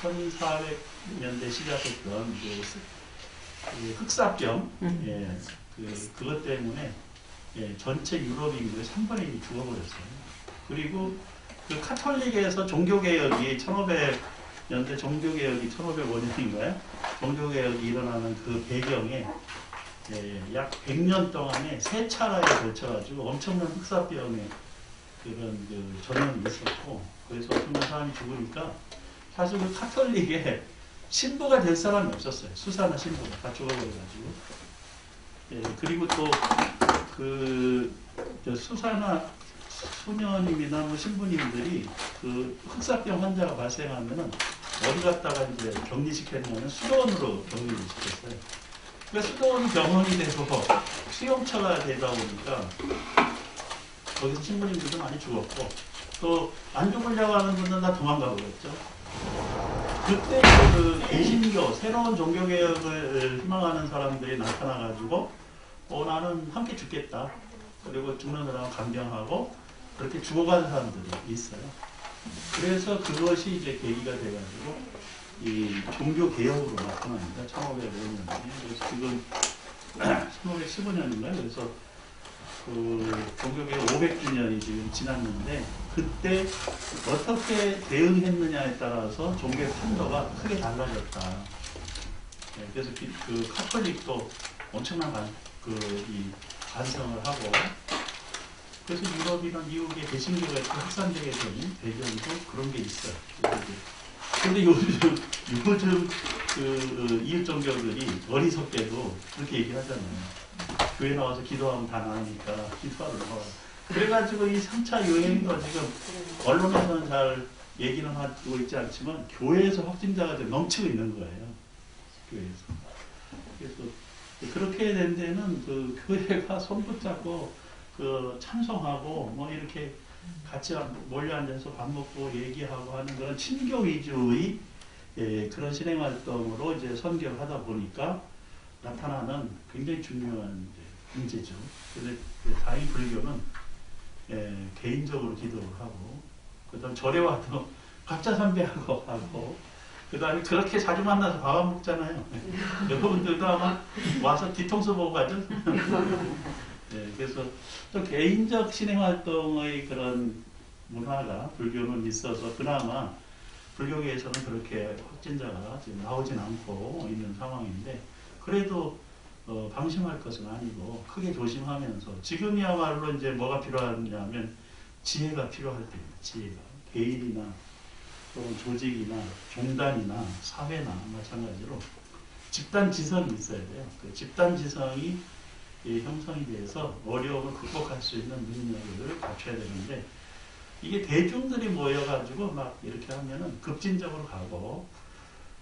1400년대 시작했던 그 흑사병, 예, 그것 때문에 예, 전체 유럽 인구의 3분의 1이 죽어버렸어요. 그리고 그 카톨릭에서 종교개혁이 1500년대 종교개혁이 1505년인가요? 종교개혁이 일어나는 그 배경에 예, 약 100년 동안에 세 차례에 걸쳐가지고 엄청난 흑사병의 그런 그 전염이 있었고, 그래서 엄청난 사람이 죽으니까 사실 그 카톨릭에 신부가 될 사람이 없었어요. 수사나 신부가 다 죽어버려가지고. 예, 그리고 또 그 수사나 수녀님이나 뭐 신부님들이 그 흑사병 환자가 발생하면은 어디 갔다가 이제 격리시켰냐면 수도원으로 격리를 시켰어요. 그러니까 수도원 병원이 돼서 수용처가 되다 보니까 거기서 신부님들도 많이 죽었고, 또 안 죽으려고 하는 분들은 다 도망가 버렸죠. 그때 그 개신교, 새로운 종교개혁을 희망하는 사람들이 나타나가지고 나는 함께 죽겠다. 그리고 죽는 사람은 간병하고 그렇게 죽어가는 사람들이 있어요. 그래서 그것이 이제 계기가 돼가지고 이 종교개혁으로 나타납니다. 1505년에. 그래서 지금 1515년인가요? 그래서 그 종교개혁 500주년이 지금 지났는데, 그때 어떻게 대응했느냐에 따라서 종교의 판도가 크게 달라졌다. 네, 그래서 그 카톨릭도 엄청난 이 반성을 하고, 그래서 유럽이나 미국의 개신교가 이렇게 확산되게 된 배경도 그런 게 있어요. 그런데 요즘 그 이웃 종교들이 어리석게도 그렇게 얘기하잖아요. 교회 나와서 기도하면 다 나으니까 기도하러 나와. 그래가지고 이 3차 유행도 지금 언론에서는 잘 얘기는 하고 있지 않지만 교회에서 확진자가 넘치고 있는 거예요. 교회에서. 그래서 그렇게 된 데는 그 교회가 손 붙잡고 그 찬송하고 뭐 이렇게 같이 몰려 앉아서 밥 먹고 얘기하고 하는 그런 친교 위주의 그런 실행 활동으로 이제 선교를 하다 보니까 나타나는 굉장히 중요한 문제죠. 그런데 다행히 불교는 개인적으로 기도를 하고, 그다음 절에와도 각자参배하고 하고, 그다음에 그렇게 자주 만나서 밥 안 먹잖아요. 여러분들도 아마 와서 뒤통수 보고 가죠. 네, 그래서 또 개인적 신행 활동의 그런 문화가 불교는 있어서 그나마 불교계에서는 그렇게 확진자가 지금 나오진 않고 있는 상황인데, 그래도 방심할 것은 아니고 크게 조심하면서, 지금이야말로 이제 뭐가 필요하냐면 지혜가 필요할 때입니다. 지혜가. 개인이나 또는 조직이나 종단이나 사회나 마찬가지로 집단 지성이 있어야 돼요. 그 집단 지성이 형성이 돼서 어려움을 극복할 수 있는 능력을 갖춰야 되는데, 이게 대중들이 모여가지고 막 이렇게 하면은 급진적으로 가고,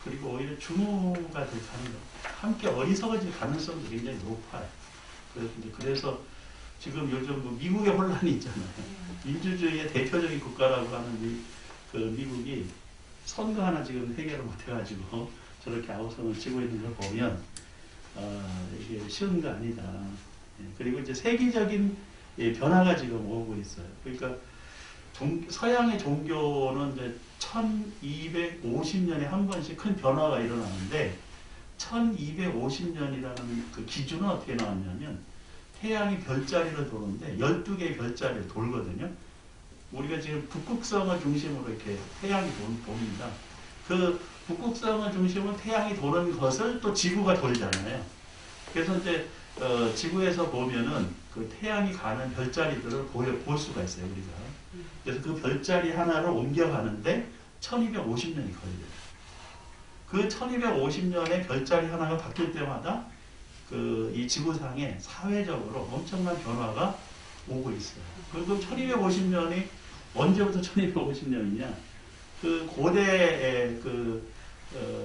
그리고 오히려 중후가 될 가능성, 함께 어리석어질 가능성도 굉장히 높아요. 그래서 지금 요즘 뭐 미국의 혼란이 있잖아요. 민주주의의 대표적인 국가라고 하는 그 미국이 선거 하나 지금 해결을 못해가지고 저렇게 아우성을 치고 있는 걸 보면 이게 쉬운 거 아니다. 그리고 이제 세계적인 변화가 지금 오고 있어요. 그러니까 서양의 종교는 이제 1250년에 한 번씩 큰 변화가 일어나는데, 1250년이라는 그 기준은 어떻게 나왔냐면, 태양이 별자리를 도는데 12개의 별자리를 돌거든요. 우리가 지금 북극성을 중심으로 이렇게 태양이 돕니다. 그 북극성을 중심으로 태양이 도는 것을 또 지구가 돌잖아요. 그래서 이제 지구에서 보면은 그 태양이 가는 별자리들을 볼 수가 있어요, 우리가. 그래서 그 별자리 하나를 옮겨가는데 1250년이 걸려요. 그 1250년에 별자리 하나가 바뀔 때마다 이 지구상에 사회적으로 엄청난 변화가 오고 있어요. 그리고 1250년이 언제부터 1250년이냐? 그 고대의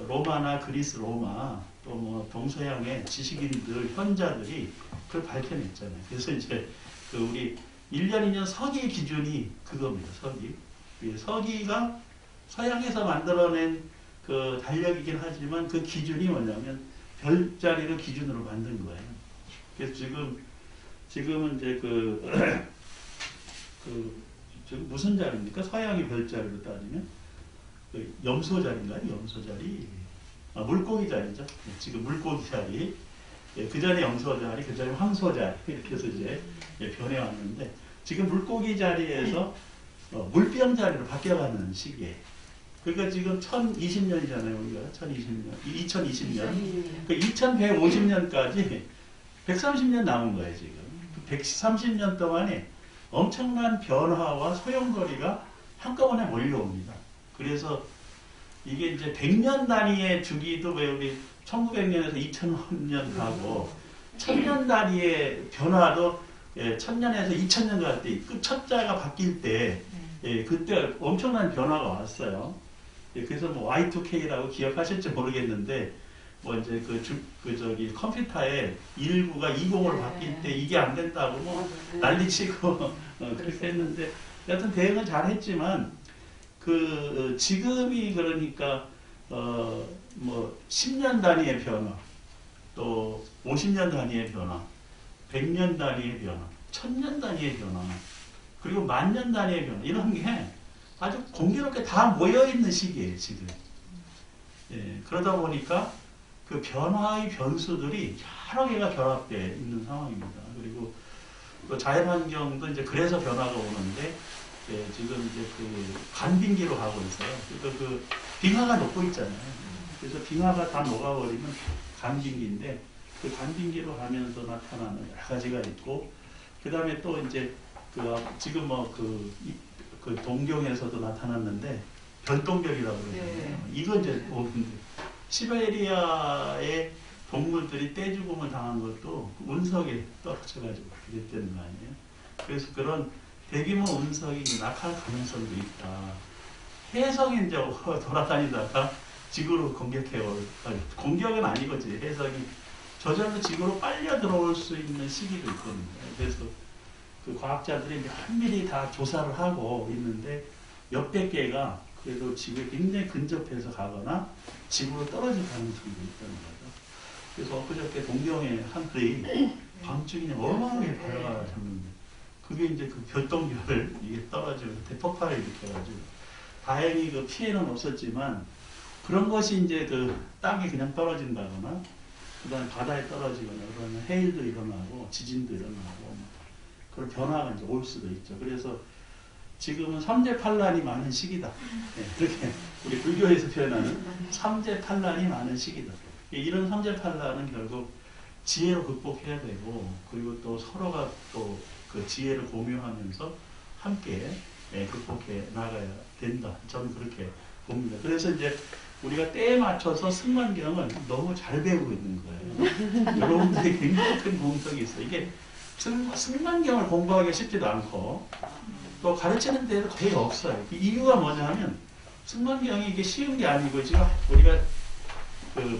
로마나 그리스 로마, 또 뭐 동서양의 지식인들, 현자들이 그걸 밝혀냈잖아요. 그래서 이제 우리 1년, 2년 서기 기준이 그겁니다. 서기. 서기가 서양에서 만들어낸 그 달력이긴 하지만 그 기준이 뭐냐면 별자리를 기준으로 만든 거예요. 그래서 지금은 이제 지금 무슨 자리입니까? 서양의 별자리로 따지면 염소자리인가요? 염소자리? 아, 물고기 자리죠. 지금 물고기 자리. 예, 그 전에 염소자리, 그 전에 황소자리. 이렇게 해서 이제 변해왔는데, 지금 물고기 자리에서 물병 자리로 바뀌어가는 시기에. 그러니까 지금 1020년이잖아요, 우리가. 2020년. 그 2150년까지 130년 남은 거예요, 지금. 130년 동안에 엄청난 변화와 소용돌이가 한꺼번에 몰려옵니다. 그래서 이게 이제 100년 단위의 주기도 왜 우리 1900년에서 2000년 가고 1000년 단위의 변화도 1000년에서 2000년 갈 때 그 첫자가 바뀔 때 그때 엄청난 변화가 왔어요. 그래서 뭐 Y2K라고 기억하실지 모르겠는데 뭐 이제 저기 컴퓨터에 19가 20으로 바뀔 때 이게 안 된다고 뭐 난리치고 그렇게 했는데 여튼 대응은 잘 했지만 지금이 그러니까 뭐 10년 단위의 변화, 또 50년 단위의 변화, 100년 단위의 변화, 1000년 단위의 변화, 그리고 10,000년 단위의 변화, 이런 게 아주 공교롭게 다 모여있는 시기예요, 지금. 예, 그러다 보니까 그 변화의 변수들이 여러 개가 결합되어 있는 상황입니다. 그리고 또 자연환경도 이제 그래서 변화가 오는데, 예, 지금 이제 그 간빙기로 가고 있어요. 그러니까 빙하가 녹고 있잖아요. 그래서 빙하가 다 녹아버리면 간빙기인데, 그 간빙기로 가면서 나타나는 여러 가지가 있고, 그 다음에 또 이제 지금 그 동경에서도 나타났는데 별똥별이라고 그러잖아요. 이건 이제 시베리아의 동물들이 떼죽음을 당한 것도 운석에 떨어져가지고 그렇게 됐다는 거 아니에요. 그래서 그런 대규모 운석이 낙하할 가능성도 있다. 해성이 이제 돌아다니다가 지구로 공격은 아니거지. 해성이 저절로 지구로 빨려 들어올 수 있는 시기도 있거든요. 그래서 그 과학자들이 면밀히 다 조사를 하고 있는데 몇백 개가 그래도 지구에 굉장히 근접해서 가거나 지구로 떨어질 가능성도 있다는 거죠. 그래서 엊그저께 동경의 하늘이 밤중에 어마어마하게 밝아졌는데 그게 이제 그 별똥별 이게 떨어지고 대폭발을 일으켜가지고 다행히 그 피해는 없었지만 그런 것이 이제 그 땅에 그냥 떨어진다거나 그다음에 바다에 떨어지거나 그러면 해일도 일어나고 지진도 일어나고 그런 변화가 이제 올 수도 있죠. 그래서 지금은 삼재팔란이 많은 시기다. 네, 그렇게 우리 불교에서 표현하는 삼재팔란이 많은 시기다. 이런 삼재팔란은 결국 지혜로 극복해야 되고 그리고 또 서로가 또 그 지혜를 공유하면서 함께 극복해 나가야 된다. 저는 그렇게 봅니다. 그래서 이제 우리가 때에 맞춰서 승만경을 너무 잘 배우고 있는 거예요. 여러분들이 굉장히 큰 공덕이 있어요. 이게 승만경을 공부하기 쉽지도 않고 또 가르치는 데도 거의 없어요. 이유가 뭐냐면 승만경이 이게 쉬운 게 아니고 지금 우리가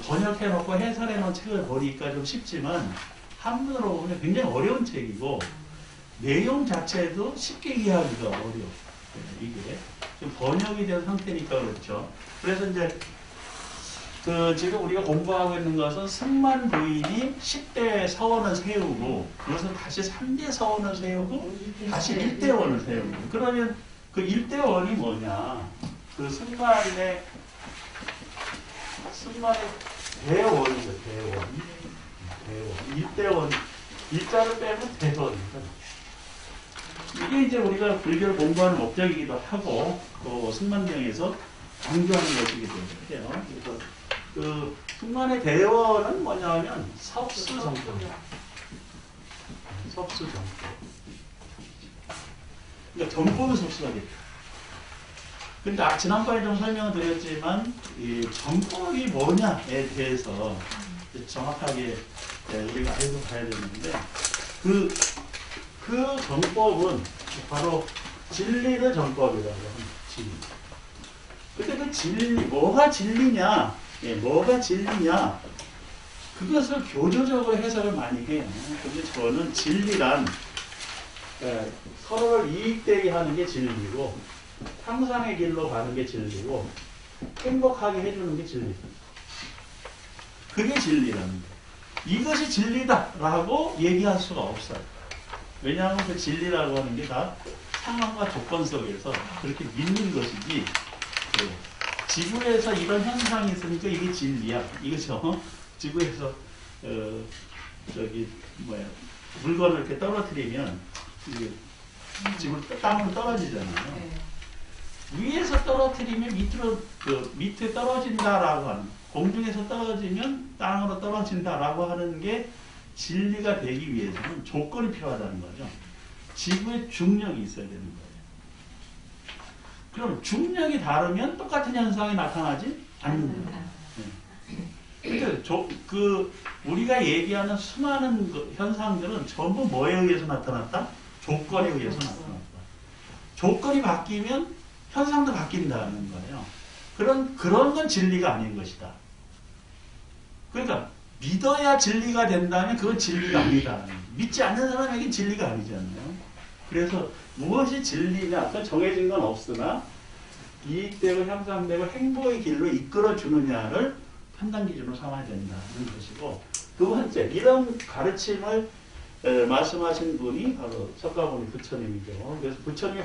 번역해놓고 해설해놓은 책을 보니까 좀 쉽지만 한문으로 보면 굉장히 어려운 책이고 내용 자체도 쉽게 이해하기가 어려워요. 이게 지금 번역이 된 상태니까 그렇죠. 그래서 이제 지금 우리가 공부하고 있는 것은 승만 부인이 10대 서원을 세우고 그것은 다시 3대 서원을 세우고 다시 1대원을 세우고 그러면 그 1대원이 뭐냐 그 승만의 대원이죠. 대원 1대원 일자를 빼면 대원입니다. 이게 이제 우리가 불교를 공부하는 목적이기도 하고 또 승만경에서 강조하는 것이기도 해요. 그래서 그 승만의 대원은 뭐냐면 섭수정법. 그러니까 정법은 섭수하겠다. 근데 지난번에 좀 설명을 드렸지만 이 정법이 뭐냐에 대해서 정확하게 우리가 알고 가야 되는데 그 정법은 바로 진리의 정법이라고 합니다. 진리. 근데 그 진리, 뭐가 진리냐? 뭐가 진리냐? 그것을 교조적으로 해석을 많이 해요. 근데 저는 진리란 서로를 이익되게 하는 게 진리고 향상의 길로 가는 게 진리고 행복하게 해주는 게 진리다. 그게 진리라는 거예요. 이것이 진리다라고 얘기할 수가 없어요. 왜냐하면 그 진리라고 하는 게 다 상황과 조건 속에서 그렇게 믿는 것이지 지구에서 이런 현상이 있으니까 이게 진리야. 이거죠. 지구에서 저기 뭐야 물건을 이렇게 떨어뜨리면 이게 지구 땅으로 떨어지잖아요. 네. 위에서 떨어뜨리면 밑으로 밑에 떨어진다라고 하는 공중에서 떨어지면 땅으로 떨어진다라고 하는 게 진리가 되기 위해서는 조건이 필요하다는 거죠. 지구에 중력이 있어야 되는 거예요. 그럼 중력이 다르면 똑같은 현상이 나타나지 않는다. 그 우리가 얘기하는 수많은 현상들은 전부 뭐에 의해서 나타났다? 조건에 의해서 나타났다. 조건이 바뀌면 현상도 바뀐다는 거예요. 그런 건 진리가 아닌 것이다. 그러니까 믿어야 진리가 된다면 그건 진리가 아니다. 믿지 않는 사람에겐 진리가 아니잖아요. 그래서 무엇이 진리냐? 아까 정해진 건 없으나 이익되고 향상되고 행복의 길로 이끌어 주느냐를 판단 기준으로 삼아야 된다는 것이고, 두 번째, 이런 가르침을 말씀하신 분이 바로 석가모니 부처님이죠. 그래서 부처님의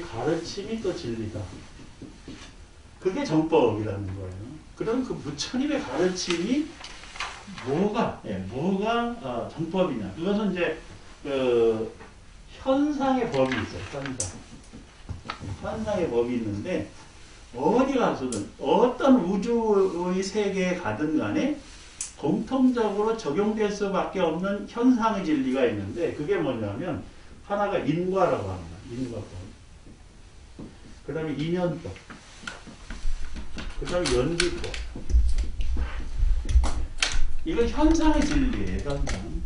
가르침이 또 진리다. 그게 정법이라는 거예요. 그럼 그 부처님의 가르침이 뭐가 정법이냐? 그것은 이제 현상의 법이 있어요. 현상의 법이 있는데 어디 가서든 어떤 우주의 세계에 가든 간에 공통적으로 적용될 수밖에 없는 현상의 진리가 있는데 그게 뭐냐면 하나가 인과라고 합니다. 인과법. 그 다음에 인연법. 그 다음에 연기법. 이거 현상의 진리예요. 현상.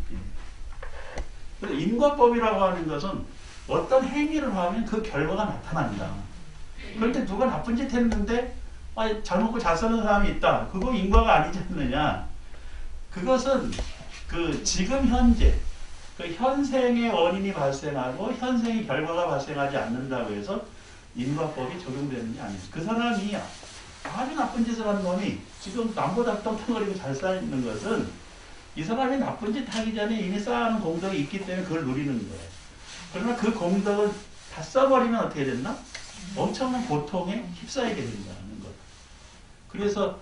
그래서 인과법이라고 하는 것은 어떤 행위를 하면 그 결과가 나타난다. 그럴 때 누가 나쁜 짓 했는데 잘 먹고 잘 사는 사람이 있다. 그거 인과가 아니지 않느냐. 그것은 그 지금 현재 그 현생의 원인이 발생하고 현생의 결과가 발생하지 않는다고 해서 인과법이 적용되는 게 아니죠. 그 사람이 아주 나쁜 짓을 한 놈이 지금 남보다 떵떵거리고 잘 사는 것은 이 사람이 나쁜 짓 하기 전에 이미 쌓아놓은 공덕이 있기 때문에 그걸 누리는 거예요. 그러나 그 공덕을 다 써버리면 어떻게 된다? 엄청난 고통에 휩싸이게 된다는 것. 그래서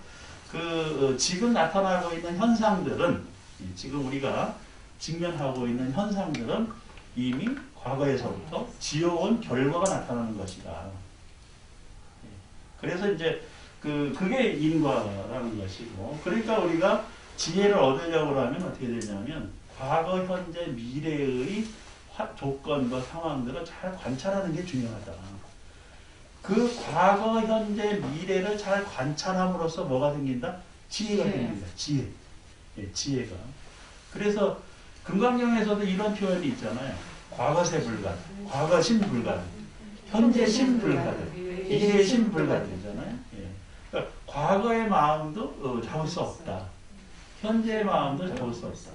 지금 나타나고 있는 현상들은, 지금 우리가 직면하고 있는 현상들은 이미 과거에서부터 지어온 결과가 나타나는 것이다. 그래서 이제 그게 인과라는 것이고, 그러니까 우리가 지혜를 얻으려고 하면 어떻게 되냐면 과거, 현재, 미래의 조건과 상황들을 잘 관찰하는 게 중요하다. 그 과거, 현재, 미래를 잘 관찰함으로써 뭐가 생긴다? 지혜가 생긴다. 지혜. 지혜가. 그래서 금강경에서도 이런 표현이 있잖아요. 과거세 불가능, 과거신 불가능, 현재신 불가능, 미래신 불가능이잖아요. 그러니까 과거의 마음도 잡을 수 없다. 현재의 마음도 잡을 수 없다.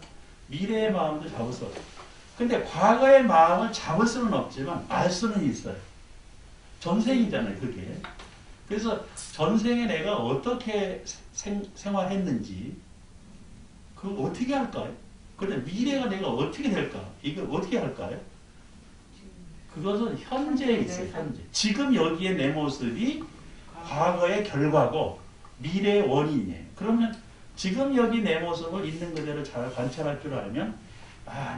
미래의 마음도 잡을 수 없다. 근데 과거의 마음을 잡을 수는 없지만 알 수는 있어요. 전생이잖아요, 그게. 그래서 전생에 내가 어떻게 생활했는지, 그걸 어떻게 할까요? 그런데 미래가 내가 어떻게 될까? 이걸 어떻게 할까요? 그것은 현재에 있어요, 현재. 지금 여기에 내 모습이 과거의 결과고 미래의 원인이에요. 그러면 지금 여기 내 모습을 있는 그대로 잘 관찰할 줄 알면,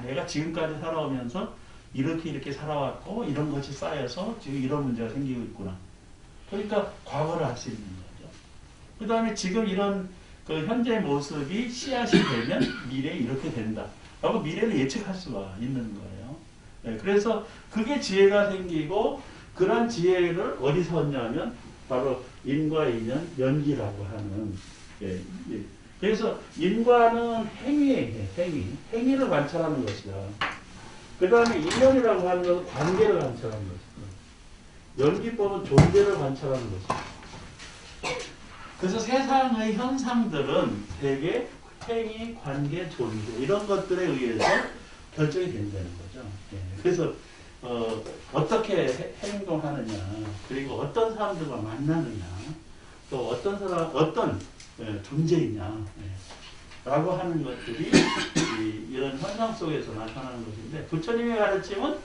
내가 지금까지 살아오면서 이렇게 살아왔고 이런 것이 쌓여서 지금 이런 문제가 생기고 있구나. 그러니까 과거를 알 수 있는 거죠. 그 다음에 지금 이런 그 현재 모습이 씨앗이 되면 미래에 이렇게 된다. 라고 미래를 예측할 수가 있는 거예요. 네, 그래서 그게 지혜가 생기고, 그런 지혜를 어디서 얻냐면 바로 인과 인연 연기라고 하는. 그래서 인과는 행위예요. 행위를 관찰하는 것이다. 그 다음에 인연이라고 하는 것은 관계를 관찰하는 것이다. 연기법은 존재를 관찰하는 것이다. 그래서 세상의 현상들은 대개 행위, 관계, 존재 이런 것들에 의해서 결정이 된다는 거죠. 그래서 어떻게 행동하느냐, 그리고 어떤 사람들과 만나느냐, 또 어떤 존재이냐 라고 하는 것들이 이런 현상 속에서 나타나는 것인데, 부처님의 가르침은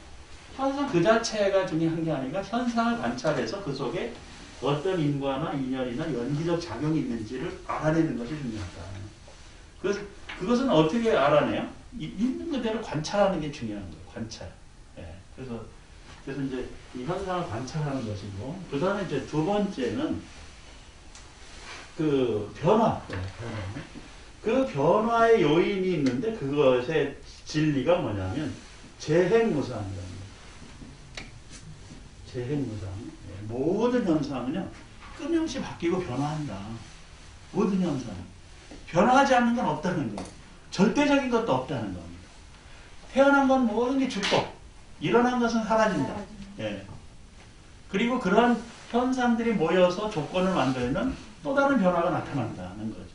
현상 그 자체가 중요한 게 아니라 현상을 관찰해서 그 속에 어떤 인과나 인연이나 연기적 작용이 있는지를 알아내는 것이 중요하다. 그래서 그것은 어떻게 알아내요? 있는 그대로 관찰하는 게 중요한 거예요. 관찰. 예. 그래서 이제 이 현상을 관찰하는 것이고, 그 다음에 이제 두 번째는 그 변화. 네, 변화. 그 변화의 요인이 있는데 그것의 진리가 뭐냐면 재행무상이라는 거예요. 재행무상. 네, 모든 현상은요 끊임없이 바뀌고 변화한다. 모든 현상. 변화하지 않는 건 없다는 거예요. 절대적인 것도 없다는 겁니다. 태어난 건 모든 게 죽고 일어난 것은 사라진다. 예. 그리고 그러한 현상들이 모여서 조건을 만들면 또 다른 변화가 나타난다는 거죠.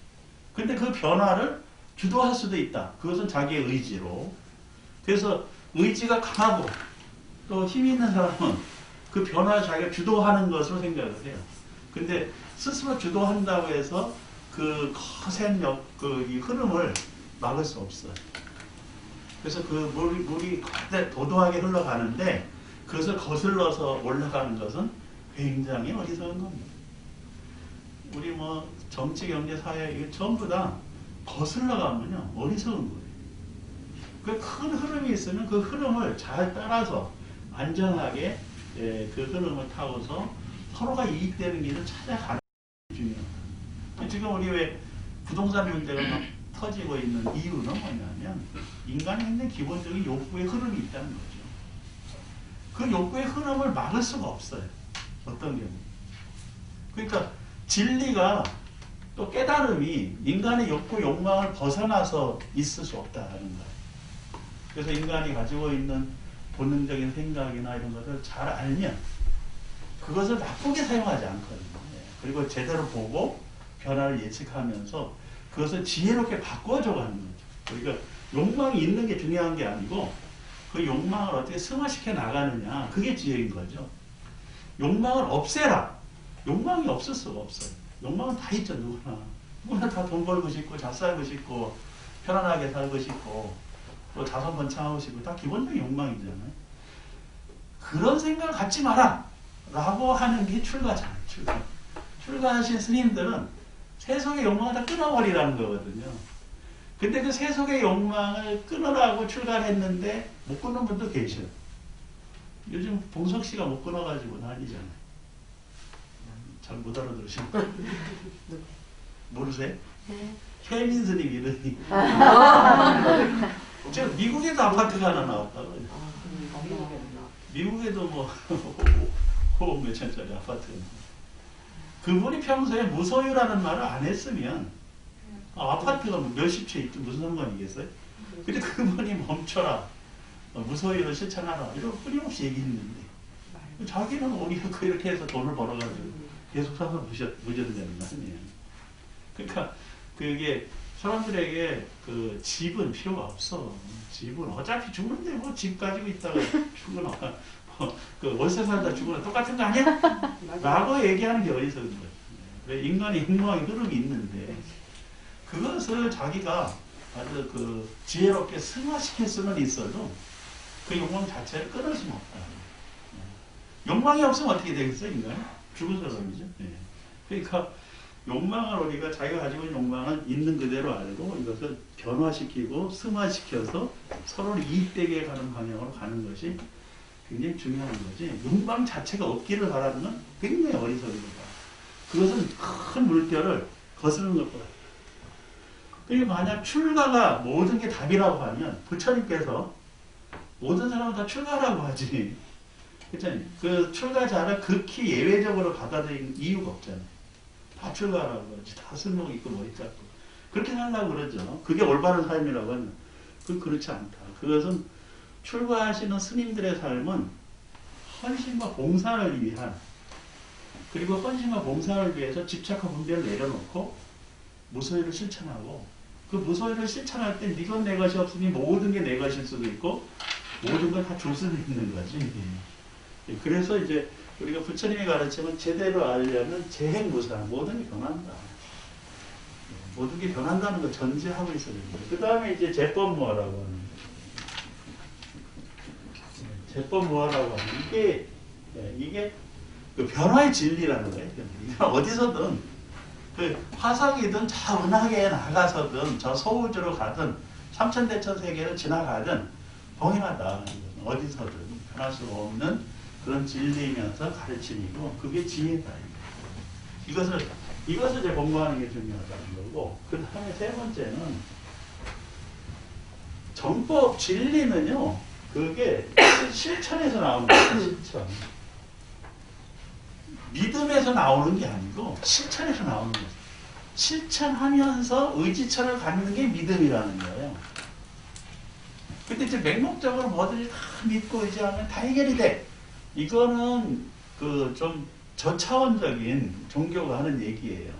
근데 그 변화를 주도할 수도 있다. 그것은 자기의 의지로. 그래서 의지가 강하고 또 힘이 있는 사람은 그 변화를 자기가 주도하는 것으로 생각을 해요. 근데 스스로 주도한다고 해서 그 거센 이 흐름을 막을 수 없어요. 그래서 그 물이 도도하게 흘러가는데 그것을 거슬러서 올라가는 것은 굉장히 어리석은 겁니다. 우리 뭐 정치, 경제, 사회 이게 전부 다 거슬러 가면요 어리석은 거예요. 그 큰 흐름이 있으면 그 흐름을 잘 따라서 안전하게 그 흐름을 타고서 서로가 이익되는 길을 찾아가는 게 중요합니다. 지금 우리 왜 부동산 문제가 막 터지고 있는 이유는 뭐냐면 인간의 굉장히 기본적인 욕구의 흐름이 있다는 거죠. 그 욕구의 흐름을 막을 수가 없어요. 어떤 경우. 그러니까 진리가 또 깨달음이 인간의 욕구, 욕망을 벗어나서 있을 수 없다는 거예요. 그래서 인간이 가지고 있는 본능적인 생각이나 이런 것을 잘 알면 그것을 나쁘게 사용하지 않거든요. 그리고 제대로 보고 변화를 예측하면서 그것을 지혜롭게 바꿔줘가는 거죠. 그러니까 욕망이 있는 게 중요한 게 아니고 그 욕망을 어떻게 승화시켜 나가느냐 그게 지혜인 거죠. 욕망을 없애라. 욕망이 없을 수가 없어요. 욕망은 다 있죠. 누구나 다 돈 벌고 싶고 잘 살고 싶고 편안하게 살고 싶고 또 자선 번창하고 싶고 다 기본적인 욕망이잖아요. 그런 생각을 갖지 마라 라고 하는 게 출가잖아요. 출가하신 스님들은 세속의 욕망을 다 끊어버리라는 거거든요. 근데 그 세속의 욕망을 끊으라고 출가를 했는데 못 끊는 분도 계셔요. 요즘 봉석 씨가 못 끊어가지고 난리잖아요. 잘 못 알아들으시고 모르세요? 네. 최민 스님 이러니. 지금 미국에도 아파트가 하나 나왔다고요. 미국에도 뭐 호흡 몇 천짜리 아파트가. 그분이 평소에 무소유라는 말을 안 했으면 아파트가 몇십 채 있지 무슨 상관이겠어요? 근데 그분이 멈춰라. 무소유를 실천하라. 이런 끊임없이 얘기했는데 자기는 오히려 그렇게 해서 돈을 벌어가지고 계속 사서 무전되는 말이에요. 그러니까 그게 사람들에게 그 집은 필요가 없어. 집은 어차피 죽는데 뭐 집 가지고 있다가 죽으나 그 월세 살다 죽으나 똑같은 거 아니야? 라고 얘기하는 게 어디서인 거예요. 왜 인간의 욕망의 흐름이 있는데 그것을 자기가 아주 그 지혜롭게 승화시킬 수는 있어도 그 욕망 자체를 끊을 수는 없다. 욕망이 없으면 어떻게 되겠어요, 인간은? 죽은 사람이죠. 그러니까 욕망을 우리가 자기가 가지고 있는 욕망은 있는 그대로 알고 이것을 변화시키고 승화시켜서 서로를 이익되게 가는 방향으로 가는 것이 굉장히 중요한 거지. 욕망 자체가 없기를 바라는 건 굉장히 어리석은 거다. 그것은 큰 물결을 거스르는 것보다. 그러니까 만약 출가가 모든 게 답이라고 하면 부처님께서 모든 사람은 다 출가라고 하지. 그렇잖아요. 그 출가자를 극히 예외적으로 받아들이는 이유가 없잖아요. 다 출가라고 하지. 다 쓸모 있고 머리 짧고. 그렇게 하려고 그러죠. 그게 올바른 삶이라고 하면. 그건 그렇지 않다. 그것은 출가하시는 스님들의 삶은 헌신과 봉사를 위한 그리고 헌신과 봉사를 위해서 집착과 분별을 내려놓고 무소유를 실천하고 그 무소유를 실천할 때 네가 내 것이 없으니 모든 게 내 것일 수도 있고 모든 걸 다 줄 수도 있는 거지. 그래서 이제 우리가 부처님의 가르침은 제대로 알려면 재행무상 모든 게 변한다. 모든 게 변한다는 걸 전제하고 있어야 됩니다. 그 다음에 이제 제법모라고 하는 제법 무하라고 하는 이게 그 변화의 진리라는 거예요. 이건 어디서든 그 화성이든 저 은하계에 나가서든 저 소우주로 가든 삼천대천 세계를 지나가든 동일하다. 어디서든 변할 수 없는 그런 진리이면서 가르침이고 그게 지혜다. 이것을 이제 공부하는 게 중요하다는 거고 그 다음에 세 번째는 정법 진리는요. 그게 실천에서 나오는 거예요. 실천. 믿음에서 나오는 게 아니고 실천에서 나오는 거예요. 실천하면서 의지처를 갖는 게 믿음이라는 거예요. 근데 이제 맹목적으로 뭐든지 다 믿고 의지하면 다 해결이 돼. 이거는 그 좀 저차원적인 종교가 하는 얘기예요.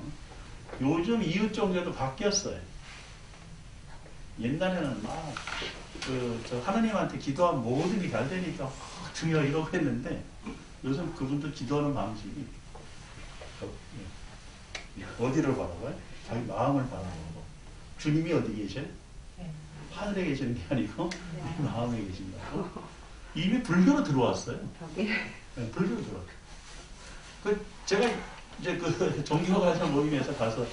요즘 이웃 종교도 바뀌었어요. 옛날에는 막 저 하나님한테 기도하면 모든 게 잘 되니까 주여 이러고 했는데 요즘 그분들 기도하는 방식이 어디를 바라봐요? 자기 마음을 바라보고 주님이 어디 계셔요? 하늘에 계시는 게 아니고 마음에 계신다고. 이미 불교로 들어왔어요. 네, 불교로 들어왔어요. 제가 이제 그 종교가서 모임에서 가서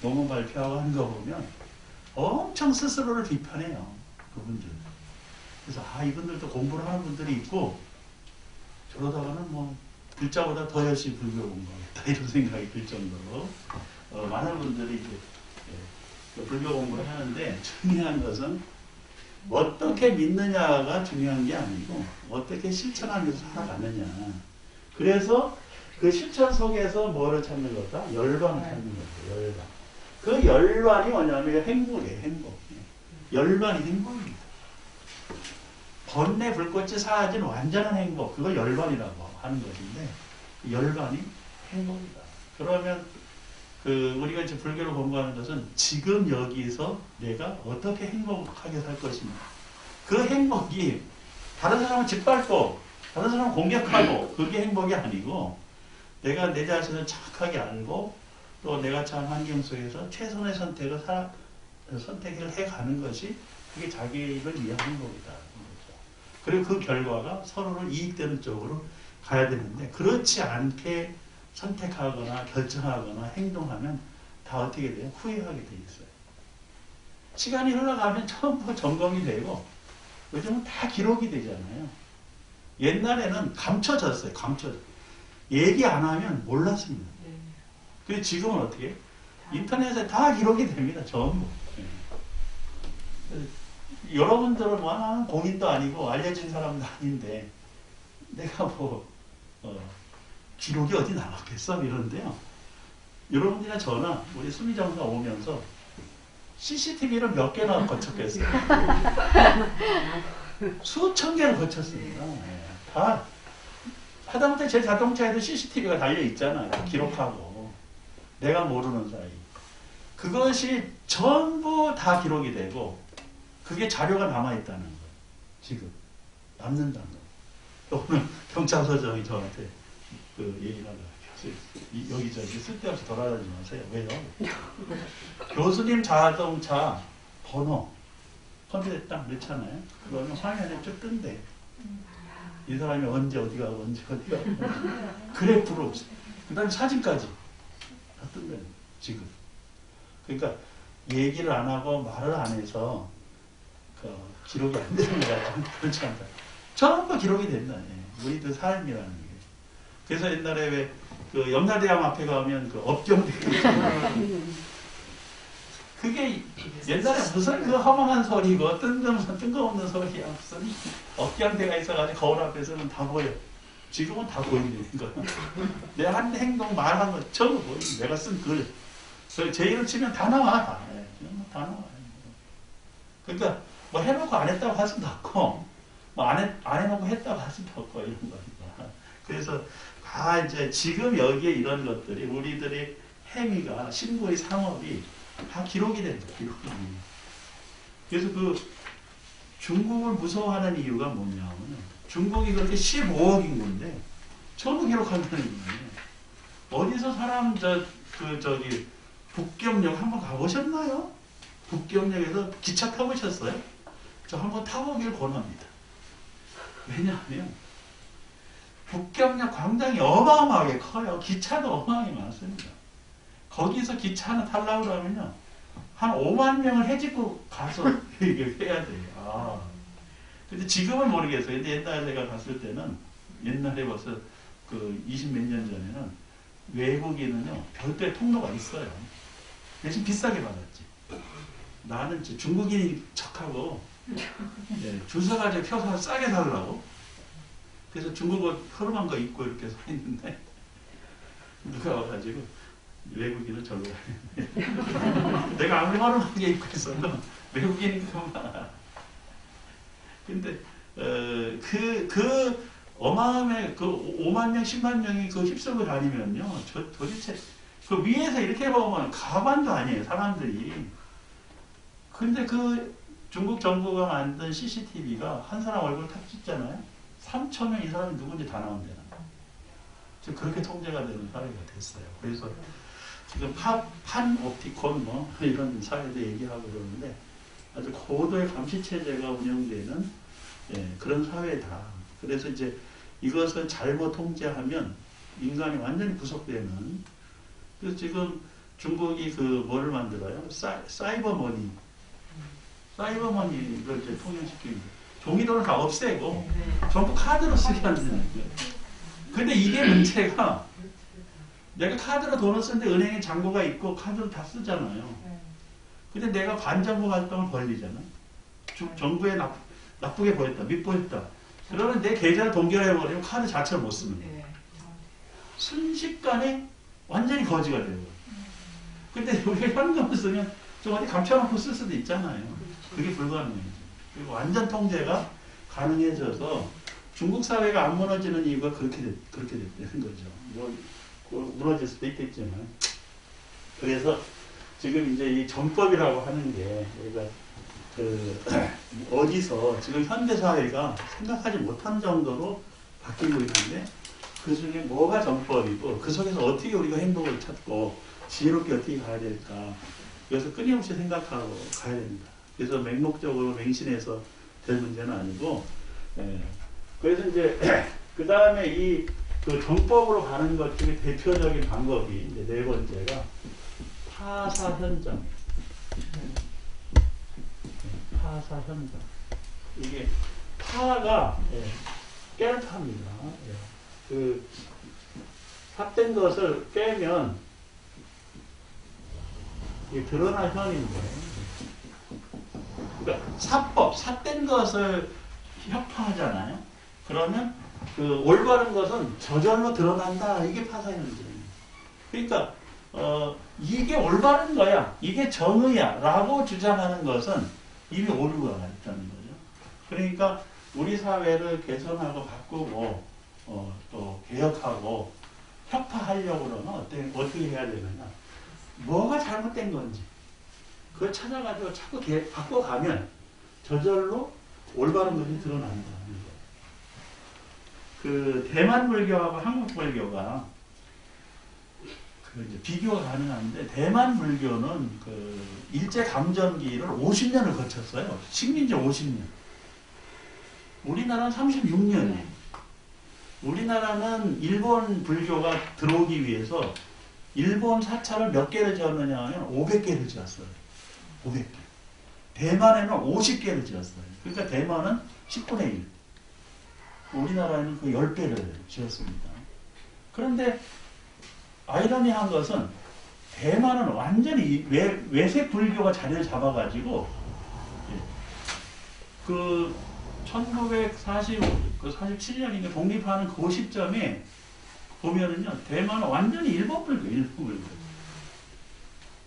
논문 발표하고 하는 거 보면 엄청 스스로를 비판해요. 그분들. 그래서 이분들도 공부를 하는 분들이 있고 저러다가는 뭐 불자보다 더 열심히 불교 공부하겠다 이런 생각이 들 정도로 많은 분들이 이제 불교 공부를 하는데 중요한 것은 어떻게 믿느냐가 중요한 게 아니고 어떻게 실천하면서 살아가느냐. 그래서 그 실천 속에서 뭐를 찾는 거다? 열반을 찾는 거죠. 열반. 그 열반이 뭐냐면 행복이에요. 행복. 열반이 행복입니다. 번뇌 불꽃이 사라진 완전한 행복. 그걸 열반이라고 하는 것인데 그 열반이 행복이다. 그러면 우리가 이제 불교를 공부하는 것은 지금 여기서 내가 어떻게 행복하게 살 것인가. 그 행복이 다른 사람을 짓밟고 다른 사람을 공격하고 그게 행복이 아니고 내가 내 자신을 정확하게 알고 또 내가 처한 환경 속에서 최선의 선택을 해가는 것이 그게 자기를 위한 행복이다. 그리고 그 결과가 서로를 이익되는 쪽으로 가야 되는데 그렇지 않게 선택하거나 결정하거나 행동하면 다 어떻게 돼요? 후회하게 돼 있어요. 시간이 흘러가면 전부 점검이 되고 요즘은 다 기록이 되잖아요. 옛날에는 감춰졌어요. 얘기 안 하면 몰랐습니다. 근데 지금은 어떻게? 인터넷에 다 기록이 됩니다. 전부. 여러분들은 뭐 공인도 아니고 알려진 사람도 아닌데 내가 뭐 기록이 어디 나왔겠어? 이런데요. 여러분들이나 저나 우리 수미정사 오면서 CCTV를 몇 개나 거쳤겠어요? 수천 개를 거쳤습니다. 다 하다못해 제 자동차에도 CCTV가 달려있잖아요. 기록하고 내가 모르는 사이 그것이 전부 다 기록이 되고 그게 자료가 남아있다는 거예요. 지금 남는다는 거예요. 오늘 경찰서장이 저한테 얘기를 하더라고요. 여기저기 쓸데없이 돌아다니지 마세요. 왜요? 교수님 자동차 번호 컴퓨터에 딱 넣잖아요. 그러면 화면에 쭉 뜬대. 이 사람이 언제 어디가 그래프로 그 다음에 사진까지 다 뜬대. 지금 그러니까 얘기를 안 하고 말을 안 해서 기록이 안 되는 것 같아요. 그렇지 않다. 전부 기록이 된다. 우리들 삶이라는 게. 그래서 옛날에 왜 그 염라대왕 앞에 가면 그 업경대왕 그게 옛날에 무슨 그 허망한 소리고 뜬금없는 소리야. 무슨 업경대가 있어가지고 거울 앞에서는 다 보여. 지금은 다 보이는 거야. 내 한 행동 말한 거 전부 보여. 내가 쓴 글. 제 이름 치면 다 나와. 다 나와. 그러니까 뭐 해놓고 안 했다고 할 수도 없고 뭐 안 해놓고 했다고 할 수도 없고 이런 겁니다. 그래서 이제 지금 여기에 이런 것들이 우리들의 행위가 신고의 상업이 다 기록이 됩니다. 기록이. 그래서 그 중국을 무서워하는 이유가 뭐냐면 중국이 그렇게 15억 인구인데 전부 기록한다는 거예요. 어디서 사람 저기 북경역 한번 가보셨나요? 북경역에서 기차 타보셨어요? 저 한번 타보길 권합니다. 왜냐하면 북경역 광장이 어마어마하게 커요. 기차도 어마어마하게 많습니다. 거기서 기차 하나 타려고 그러면요. 한 5만 명을 해집고 가서 이게 해야 돼요. 아. 근데 지금은 모르겠어요. 근데 옛날에 제가 갔을 때는, 옛날에 벌써 그 20 몇 년 전에는 외국인은요, 별도의 통로가 있어요. 대신 비싸게 받았지. 나는 중국인인 척하고, 줄 서가지고 펴서 싸게 달라고. 그래서 중국어 허름한 거 입고 이렇게 서 있는데, 누가 와가지고, 외국인은 절로 가야 내가 아무리 허름하게 입고 있어도 외국인이 그만. 근데 그 어마어마한 그 5만 명, 10만 명이 그 휩쓸고 다니면요, 도대체 그 위에서 이렇게 보면 가관도 아니에요, 사람들이. 근데 그 중국 정부가 만든 CCTV가 한 사람 얼굴 탁 찍잖아요. 3천 명 이 사람이 누군지 다 나온대요. 지금 그렇게 통제가 되는 사회가 됐어요. 그래서 지금 판옵티콘 뭐 이런 사회도 얘기하고 그러는데 아주 고도의 감시 체제가 운영되는 그런 사회다. 그래서 이제 이것을 잘못 통제하면 인간이 완전히 구속되는. 그래서 지금 중국이 그 뭐를 만들어요? 사이버머니. 사이버머니를 이제 통용시키는 거예요. 종이돈을 다 없애고 전부 카드로 쓰게 하는 거예요. 근데 이게 문제가 내가 카드로 돈을 쓰는데 은행에 잔고가 있고 카드로 다 쓰잖아요. 근데 내가 반정부 활동을 벌리잖아. 정부에 나쁘게 보였다, 밉보였다. 그러면 내 계좌를 동결해버리면 카드 자체를 못 쓰는 거야. 순식간에 완전히 거지가 되는 거야. 근데 우리가 현금을 쓰면 좀 어디 감춰놓고 쓸 수도 있잖아요. 그게 불가능해요. 그리고 완전 통제가 가능해져서 중국 사회가 안 무너지는 이유가 그렇게 됐다는 거죠. 뭐 무너질 수도 있겠지만. 그래서 지금 이제 이 전법이라고 하는 게 우리가 어디서 지금 현대 사회가 생각하지 못한 정도로 바뀌고 있는데 그 중에 뭐가 전법이고 그 속에서 어떻게 우리가 행복을 찾고 지혜롭게 어떻게 가야 될까. 그래서 끊임없이 생각하고 가야 됩니다. 그래서 맹목적으로 맹신해서 될 문제는 아니고, 그래서 이제 그 다음에 그 정법으로 가는 것 중에 대표적인 방법이 이제 네 번째가 타사 현장. 타사 현장. 이게 타가 깨는 타입니다. 그 삽된 것을 깨면 이게 드러날 현인데, 그러니까 사법, 삿된 것을 협파하잖아요. 그러면 그 올바른 것은 저절로 드러난다. 이게 파사현장이에요. 그러니까 이게 올바른 거야, 이게 정의야 라고 주장하는 것은 이미 오류가 있다는 거죠. 그러니까 우리 사회를 개선하고 바꾸고 또 개혁하고 혁파하려고 그러면 어떻게 해야 되느냐. 뭐가 잘못된 건지 그걸 찾아가지고 자꾸 바꿔가면 저절로 올바른 것이 드러난다는 거예요. 그 대만 불교하고 한국 불교가 이제 비교가 가능한데, 대만 불교는 그 일제 감정기를 50년을 거쳤어요. 식민지 50년. 우리나라는 36년이에요. 우리나라는 일본 불교가 들어오기 위해서 일본 사찰을 몇 개를 지었느냐 하면 500개를 지었어요. 500개. 대만에는 50개를 지었어요. 그러니까 대만은 10분의 1. 우리나라에는 그 10배를 지었습니다. 그런데 아이러니한 것은 대만은 완전히 외색 불교가 자리를 잡아가지고 그 1947년인가 독립하는 그 시점에 보면은요, 대만은 완전히 일본 불교.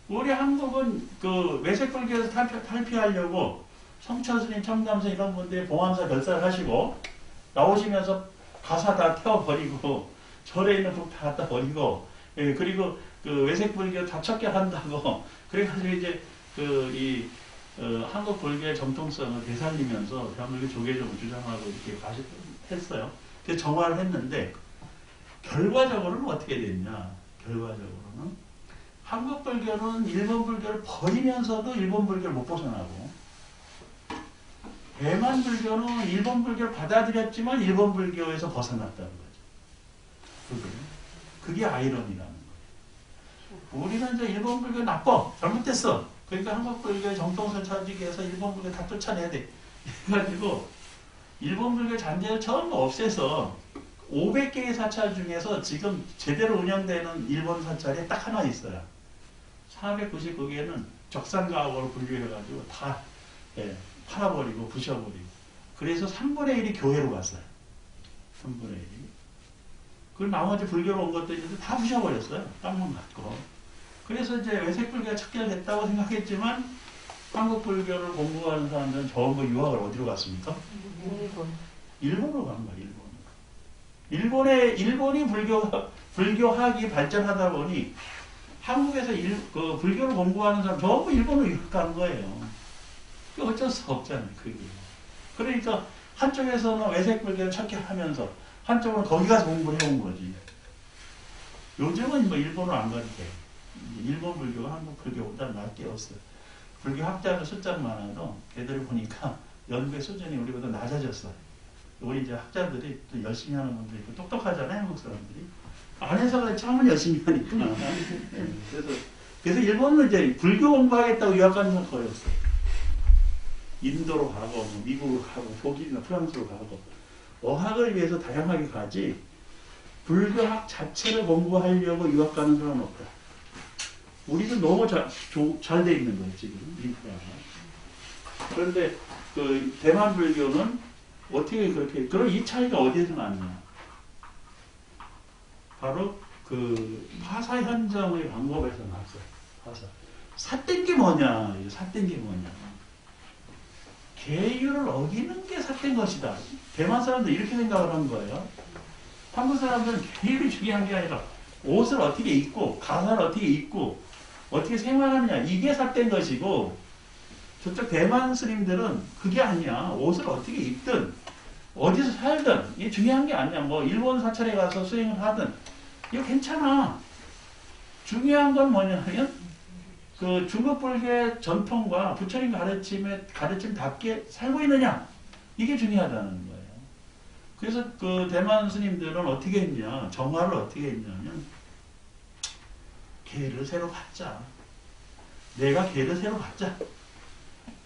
우리 한국은 그 외색 불교에서 탈피하려고 성철스님, 청담스님 이런 분들이 봉황사 결사를 하시고 나오시면서 가사 다 태워버리고 절에 있는 북 다 갖다 버리고, 그리고 그 외색 불교 다 척결한다고 그래가지고 이제 한국 불교의 정통성을 되살리면서 대한민국 조계종을 주장하고 이렇게 했어요. 그래서 정화를 했는데 결과적으로는 어떻게 됐냐? 결과적으로는 한국 불교는 일본 불교를 버리면서도 일본 불교를 못 벗어나고, 대만 불교는 일본 불교를 받아들였지만 일본 불교에서 벗어났다는 거죠. 그게 아이러니라는 거예요. 우리는 이제 일본 불교 나빠, 잘못됐어. 그러니까 한국 불교의 정통성을 찾기 위해서 일본 불교 다 쫓아내야 돼. 그래가지고 일본 불교 잔재를 전부 없애서 500개의 사찰 중에서 지금 제대로 운영되는 일본 사찰이 딱 하나 있어요. 499개는 적산가옥으로 분류해가지고 다 팔아버리고 부셔버리고. 그래서 3분의 1이 교회로 갔어요. 3분의 1이. 그 나머지 불교로 온 것도 있는데 다 부셔버렸어요. 땅만 갖고. 그래서 이제 외색 불교가 척결됐다고 생각했지만 한국 불교를 공부하는 사람들은 전부 유학을 어디로 갔습니까? 일본으로 간 거야. 일본이 불교학이 발전하다 보니 한국에서 그 불교를 공부하는 사람 전부 일본으로 유학 간 거예요. 어쩔 수 없잖아요. 그게. 그러니까 한쪽에서는 외색 불교를 척결하면서 한쪽은 거기 가서 공부를 해온 거지. 요즘은 뭐 일본으로 안 가도 돼. 일본 불교가 한국 불교보다 낮게 없어요. 불교 학자들 숫자는 많아도 걔들을 보니까 연구의 수준이 우리보다 낮아졌어요. 우리 이제 학자들이 또 열심히 하는 분들이 있고 똑똑하잖아요, 한국 사람들이. 안에서 참 열심히 하니까. 그래서 일본은 이제 불교 공부하겠다고 유학 가는 사람 거의 없어요. 인도로 가고, 뭐 미국으로 가고, 독일이나 프랑스로 가고, 어학을 위해서 다양하게 가지, 불교학 자체를 공부하려고 유학 가는 사람은 없다. 우리도 너무 잘 돼 있는 거예요, 지금. 인프라가. 그런데 그 대만 불교는 어떻게 그렇게, 그럼 이 차이가 어디에서 났냐? 바로 그 파사 현정의 방법에서 났어요. 파사. 삿된 게 뭐냐? 삿된 게 뭐냐? 계율을 어기는 게 삿된 것이다. 대만 사람들 이렇게 생각을 한 거예요. 한국 사람들은 계율이 중요한 게 아니라 옷을 어떻게 입고, 가사를 어떻게 입고, 어떻게 생활하느냐. 이게 삿된 것이고, 저쪽 대만 스님들은 그게 아니야. 옷을 어떻게 입든, 어디서 살든, 이게 중요한 게 아니야. 뭐, 일본 사찰에 가서 수행을 하든, 이거 괜찮아. 중요한 건 뭐냐면, 그 중국 불교의 전통과 부처님 가르침답게 살고 있느냐. 이게 중요하다는 거예요. 그래서 그 대만 스님들은 어떻게 했냐. 정화를 어떻게 했냐면, 개를 새로 받자. 내가 개를 새로 받자.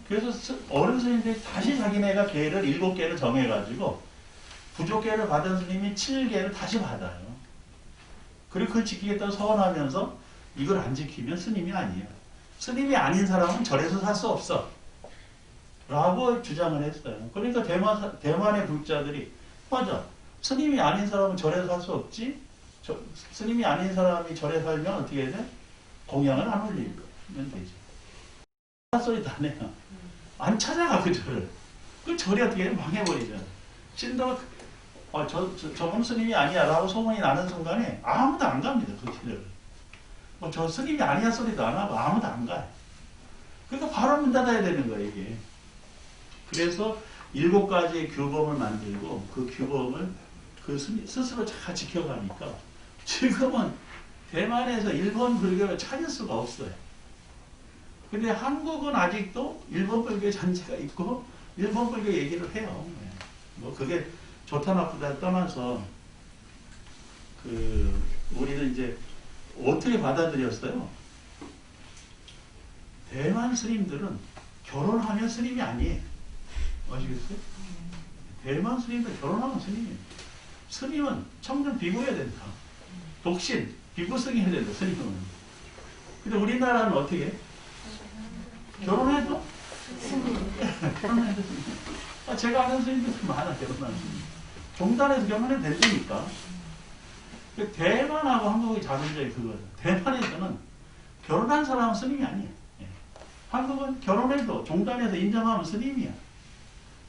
그래서 어른 스님들이 다시 자기네가 개를 7개를 정해가지고 부족개를 받은 스님이 7개를 다시 받아요. 그리고 그걸 지키겠다고 서원하면서 이걸 안 지키면 스님이 아니에요. 스님이 아닌 사람은 절에서 살 수 없어. 라고 주장을 했어요. 그러니까 대만의 불자들이 맞아. 스님이 아닌 사람은 절에서 살 수 없지. 스님이 아닌 사람이 절에 살면 어떻게 돼? 공양을 안 올리면 되지. 소리도 안 해요. 안 찾아가 그 절을. 그 절이 어떻게 해? 망해버리잖아. 신도가 저분 스님이 아니야 라고 소문이 나는 순간에 아무도 안 갑니다. 그 길을. 뭐 저 스님이 아니야 소리도 안 하고 아무도 안 가요. 그러니까 바로 문 닫아야 되는 거예요, 이게. 그래서 7가지의 규범을 만들고 그 규범을 그 스스로 잘 지켜가니까 지금은 대만에서 일본 불교를 찾을 수가 없어요. 근데 한국은 아직도 일본 불교의 잔재가 있고 일본 불교 얘기를 해요. 뭐 그게 좋다 나쁘다 떠나서 그 우리는 이제 어떻게 받아들였어요? 대만 스님들은 결혼하면 스님이 아니에요. 아시겠어요? 대만 스님들 결혼하면 스님이에요. 스님은 청년 비구해야 된다. 독신, 비구승 해야 된다. 스님은. 근데 우리나라는 어떻게 해? 결혼해도? 결혼해도 스님. 제가 아는 스님들 많아, 결혼하는 스님. 종단에서 결혼해도 된다니까. 대만하고 한국의 다른 점이 그거죠. 대만에서는 결혼한 사람은 스님이 아니에요. 한국은 결혼해도 종단에서 인정하면 스님이야.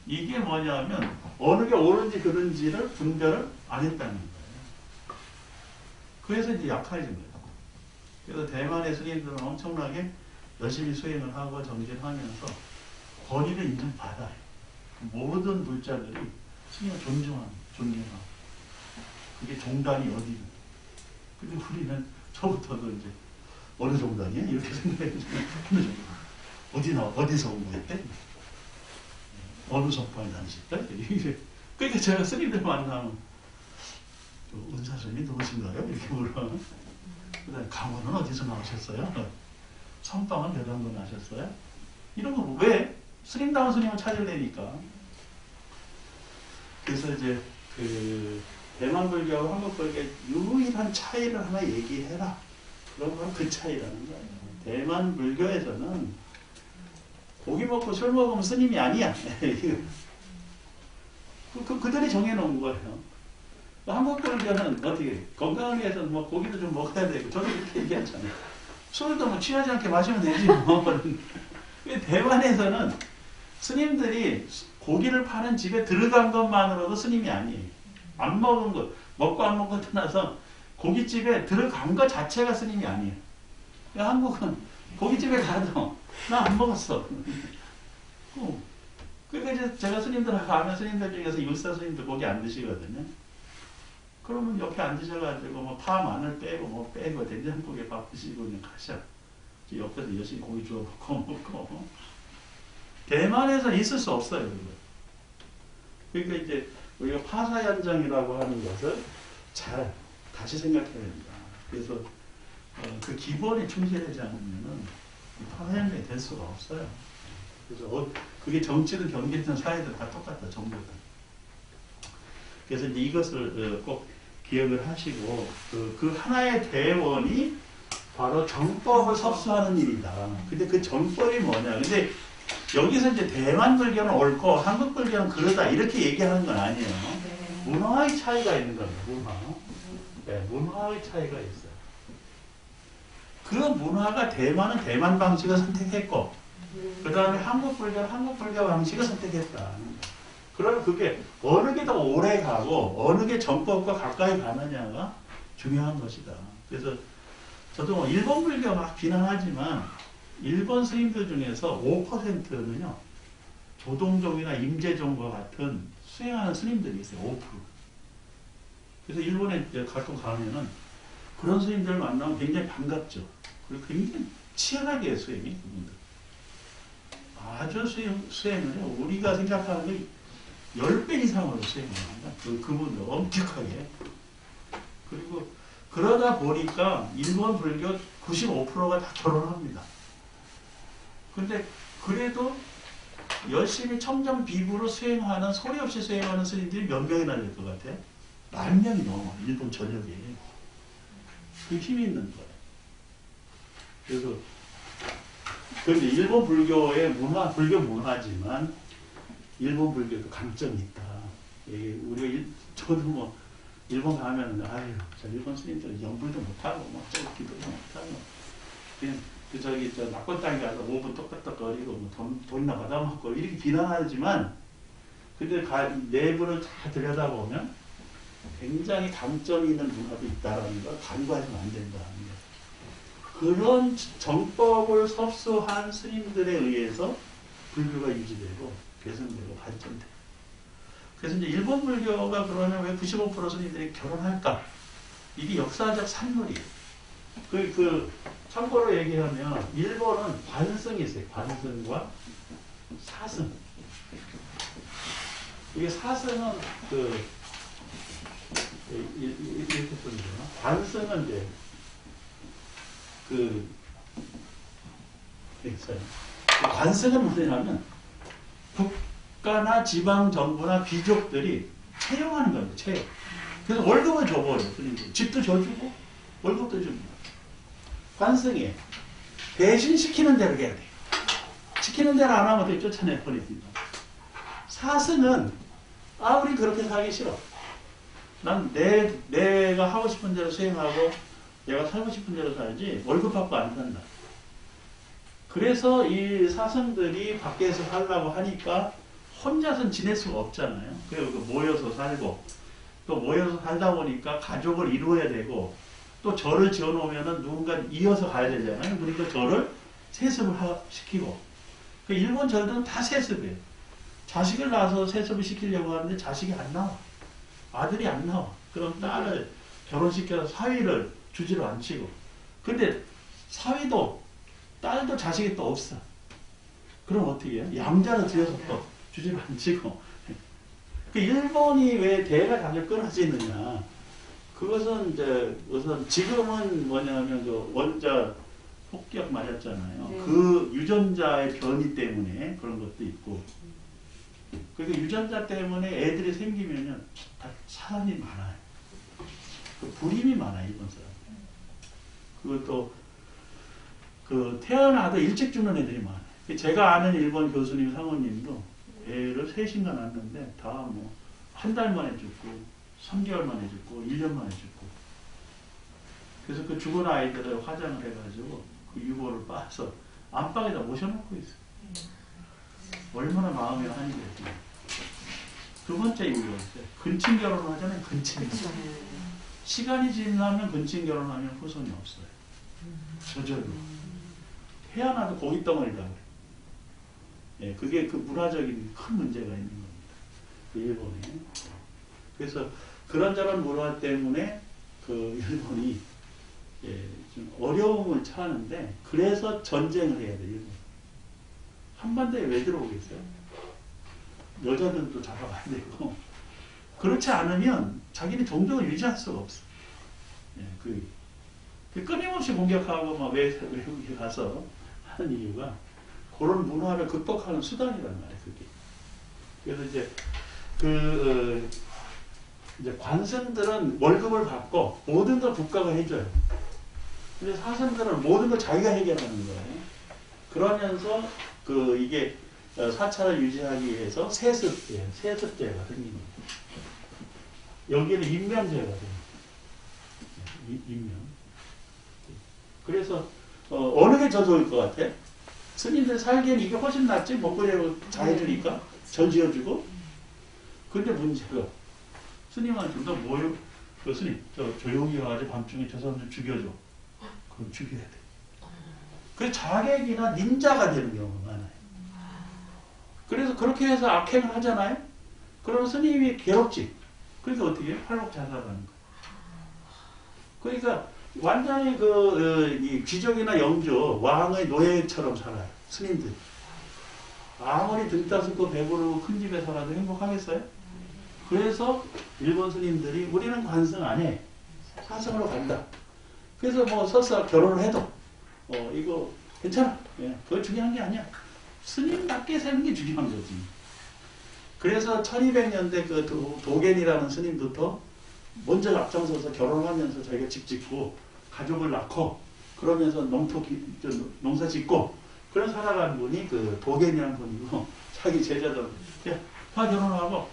이게 뭐냐면 어느 게 옳은지 그른지를 분별을 안 했다는 거예요. 그래서 이제 약해진 거예요. 그래서 대만의 스님들은 엄청나게 열심히 수행을 하고 정진하면서 권위를 인정받아요. 모든 불자들이 스님을 존경하고 그게 종단이 어디든. 근데 우리는 저부터도 이제 어느 종단이야? 이렇게 생각해요. 어디서 공부했대? 어느 석방에 다니실까? 그러니까 제가 스님들 만나면 은사 스님이 누구신가요? 이렇게 물어. 그다음에 강원은 어디서 나오셨어요? 선방은 몇 년 나셨어요? 이런 거 왜? 스님다운 스님을 찾으려니까. 그래서 이제 그 대만 불교하고 한국 불교의 유일한 차이를 하나 얘기해라. 그런 건 그 차이라는 거예요. 대만 불교에서는 고기 먹고 술 먹으면 스님이 아니야. 그들이 정해놓은 거예요. 한국 불교는 어떻게 건강을 위해서는 뭐 고기도 좀 먹어야 되고 저도 그렇게 얘기하잖아요. 술도 뭐 취하지 않게 마시면 되지 뭐. 대만에서는 스님들이 고기를 파는 집에 들어간 것만으로도 스님이 아니에요. 안 먹은 것, 먹고 안 먹고 떠나서 고깃집에 들어간 것 자체가 스님이 아니에요. 한국은 고깃집에 가도 나 안 먹었어. 그러니까 이제 제가 스님들하고 아는 스님들 중에서 육사 스님들 고기 안 드시거든요. 그러면 옆에 앉으셔가지고 뭐 파, 마늘 빼고 뭐 빼고 된장국에 밥 드시고 그냥 가셔. 옆에서 열심히 고기 주워 먹고. 대만에서 있을 수 없어요. 그거. 그러니까 이제 우리가 파사현장이라고 하는 것을 잘 다시 생각해야 됩니다. 그래서 그 기본에 충실하지 않으면은 파사현장이 될 수가 없어요. 그래서 그게 정치든 경제든 사회든 다 똑같다. 정부든. 그래서 이제 이것을 꼭 기억을 하시고 그 하나의 대원이 바로 정법을 섭수하는 일이다. 근데 그 정법이 뭐냐? 근데 여기서 이제 대만 불교는 옳고 한국 불교는 그러다 이렇게 얘기하는 건 아니에요. 문화의 차이가 있는 겁니다. 문화. 네, 문화의 차이가 있어요. 그 문화가 대만은 대만 방식을 선택했고 그 다음에 한국 불교는 한국 불교 방식을 선택했다. 그러면 그게 어느 게 더 오래 가고 어느 게 정법과 가까이 가느냐가 중요한 것이다. 그래서 저도 뭐 일본 불교 막 비난하지만 일본 스님들 중에서 5%는요 조동종이나 임재종과 같은 수행하는 스님들이 있어요. 5%. 그래서 일본에 가끔 가면은 그런 스님들을 만나면 굉장히 반갑죠. 그리고 굉장히 치열하게 해요, 수행이. 그분들. 아주 수행을 해요. 우리가 생각하는 게 10배 이상으로 수행을 합니다. 그분들 엄격하게. 그리고 그러다 보니까 일본 불교 95%가 다 결혼합니다. 근데 그래도 열심히 청정비부로 수행하는, 소리 없이 수행하는 스님들이 몇 명이나 될 것 같아요? 10,000명이 넘어, 일본 전역에. 그 힘이 있는 거예요. 그래서, 그런데 일본 불교의 문화, 불교 문화지만, 일본 불교도 강점이 있다. 우리가, 저도 뭐, 일본 가면, 아유, 저 일본 스님들은 영불도 못하고, 뭐, 저 기도도 못하고, 그냥, 저 낙권 땅에 가서 5분 똑딱거리고, 뭐 돈이나 받아먹고, 이렇게 비난하지만, 근데 내부를 잘 들여다보면, 굉장히 강점이 있는 문화도 있다라는 걸 간과해서는 안 된다는 거. 그런 정법을 섭수한 스님들에 의해서 불교가 유지되고, 개선되고, 발전돼요. 그래서 이제 일본 불교가 그러면 왜 95% 스님들이 결혼할까? 이게 역사적 산물이에요. 참고로 얘기하면, 일본은 관성이 있어요. 관성과 사성. 이게 사성은 이렇게 쓰는 거나, 관성은 이제, 관성은 뭐냐면, 국가나 지방정부나 귀족들이 채용하는 거예요, 채용. 그래서 월급을 줘버려요, 집도 줘주고, 월급도 줍니다. 관성이에요. 대신 시키는 대로 해야 돼요. 시키는 대로 안 하면 또 쫓아내버립니다. 사성은, 우리 그렇게 살기 싫어. 난 내가 하고 싶은 대로 수행하고, 내가 살고 싶은 대로 살지, 월급 받고 안 산다. 그래서 이 사성들이 밖에서 살라고 하니까, 혼자서는 지낼 수가 없잖아요. 그래서 모여서 살고, 또 모여서 살다 보니까 가족을 이루어야 되고, 또 절을 지어놓으면 누군가 이어서 가야 되잖아요. 그러니까 절을 세습을 시키고. 일본 절들은 다 세습이에요. 자식을 낳아서 세습을 시키려고 하는데 자식이 안 나와. 아들이 안 나와. 그럼 딸을 결혼시켜서 사위를 주지를 않치고. 근데 사위도, 딸도 자식이 또 없어. 그럼 어떻게 해요? 양자를 들여서 또 주제를 안 치고. 그 일본이 왜 대가 자주 끊어지느냐. 그것은 이제 우선 지금은 뭐냐면 그 원자 폭격 맞았잖아요. 네. 그 유전자의 변이 때문에 그런 것도 있고. 그러니까 유전자 때문에 애들이 생기면은 다 사람이 많아요. 그 불임이 많아요, 일본 사람. 그것도 그 태어나도 일찍 죽는 애들이 많아요. 제가 아는 일본 교수님 사모님도 애를 셋인가 낳았는데 다 뭐 한 달 만에 죽고 3개월 만에 죽고 1년 만에 죽고. 그래서 그 죽은 아이들을 화장을 해가지고 그 유골을 빠서 안방에다 모셔놓고 있어요. 얼마나 마음이 한이 됐어요. 두 번째 이유가 있어요. 근친 결혼을 하잖아요. 근친 결혼. 시간이 지나면 근친 결혼하면 후손이 없어요. 저절로. 태어나도 고기 덩어리라고 해요. 예, 그게 그 문화적인 큰 문제가 있는 겁니다. 그 일본에. 그래서 그런저런 문화 때문에 그 일본이 예, 좀 어려움을 처하는데 그래서 전쟁을 해야 돼요. 일본. 한반도에 왜 들어오겠어요? 여자들도 잡아가야 되고. 그렇지 않으면 자기는 종족을 유지할 수가 없어. 예, 그 끊임없이 공격하고 막 외국에 가서 하는 이유가 그런 문화를 극복하는 수단이란 말이에요. 그게. 그래서 이제 이제 관성들은 월급을 받고 모든 걸 국가가 해줘요. 근데 사슴들은 모든 걸 자기가 해결하는 거예요. 그러면서 이게 사찰을 유지하기 위해서 세습제가 생기는 거예요. 여기는 인면제가 돼요. 인면. 그래서 어느 게 더 좋을 것 같아? 스님들 살기엔 이게 훨씬 낫지? 먹거리로 다 해주니까 전 지어주고. 근데 문제가 스님한테 너 뭐요? 그 스님 저 조용히 가가지고 밤중에 저 사람들 죽여줘. 그럼 죽여야 돼. 그래서 자객이나 닌자가 되는 경우가 많아요. 그래서 그렇게 해서 악행을 하잖아요. 그러면 스님이 괴롭지. 그래서 어떻게 해요? 팔복 자살하는 거예요. 그러니까 완전히 이 귀족이나 영조, 왕의 노예처럼 살아요. 스님들. 아무리 등 따숩고 배부르고 큰 집에 살아도 행복하겠어요? 그래서 일본 스님들이 우리는 관성 안 해. 사성으로 간다. 그래서 뭐 설사 결혼을 해도 이거 괜찮아. 예, 그거 중요한 게 아니야. 스님답게 사는 게 중요한 거지. 그래서 1200년대 그 도겐이라는 스님부터 먼저 앞장서서 결혼하면서 자기가 집 짓고 가족을 낳고 그러면서 농사 짓고 그런 살아가는 분이 그 도겐이라는 분이고 자기 제자들 야, 다 결혼하고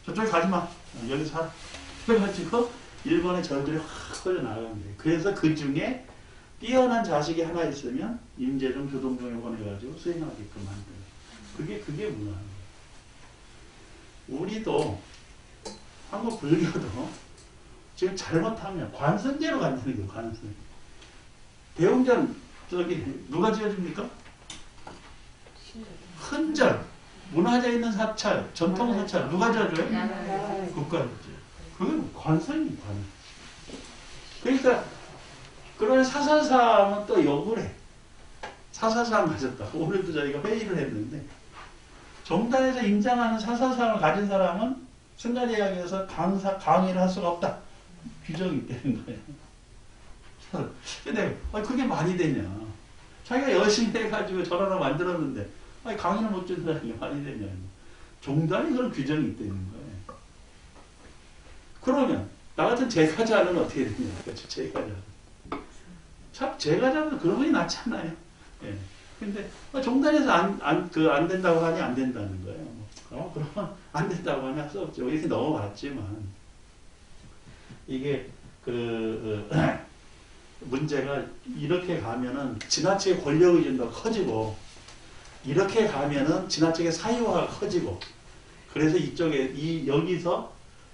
저쪽에 가지마. 여기 살아. 그래가지고 일본의 절들이 확 퍼져나가는 거예요. 그래서 그 중에 뛰어난 자식이 하나 있으면 임재정 교동정에 보내가지고 수행하게끔 만드는 그게 문화예요. 우리도 한국 불교도 지금 잘못하면 관성제로 간다는 거예요. 관성. 대웅전 누가 지어줍니까? 흔절. 문화재 있는 사찰, 전통 사찰 누가 지어줘요? 국가가 지어줘요. 그건 관성이 관성. 그러니까 그런 사사상은 또 욕을 해. 사사상 가졌다. 오늘도 저희가 회의를 했는데 정당에서 임장하는 사사상을 가진 사람은 승가대학에서 강의를 할 수가 없다. 규정이 되는 거예요. 근데 그게 말이 되냐. 자기가 열심히 해가지고 저런 거 만들었는데 강의를 못 준다는 게 말이 되냐. 종단이 그런 규정이 있다는 거예요. 그러면 나 같은 제가자는 어떻게 되냐. 그렇죠? 제가자. 참 제가자는 그런 분이 낫잖아요. 예. 근데 종단에서 안 된다고 하니 안 된다는 거예요. 그러면 안 된다고 하니 할 수 없죠. 이렇게 넘어갔지만 이게 문제가 이렇게 가면은 지나치게 권력의존도가 커지고 이렇게 가면은 지나치게 사유화가 커지고 그래서 여기서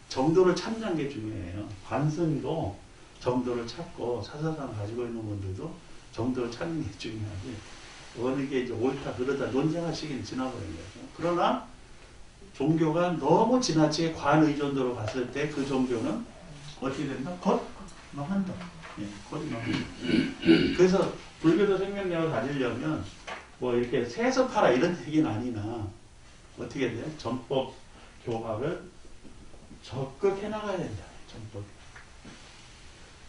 정도를 찾는 게 중요해요. 관성도 정도를 찾고 사사상 가지고 있는 분들도 정도를 찾는 게 중요하지. 어느 게 이제 옳다 그러다 논쟁할 시기는 지나버린 거죠. 그러나 종교가 너무 지나치게 관의존도로 갔을 때 그 종교는 어떻게 된다? 망한다. 예, 망한다. 그래서 불교도 생명력을 가지려면 뭐 이렇게 세습하라 이런 얘기는 아니나 어떻게 돼요? 전법 교화를 적극 해나가야 된다.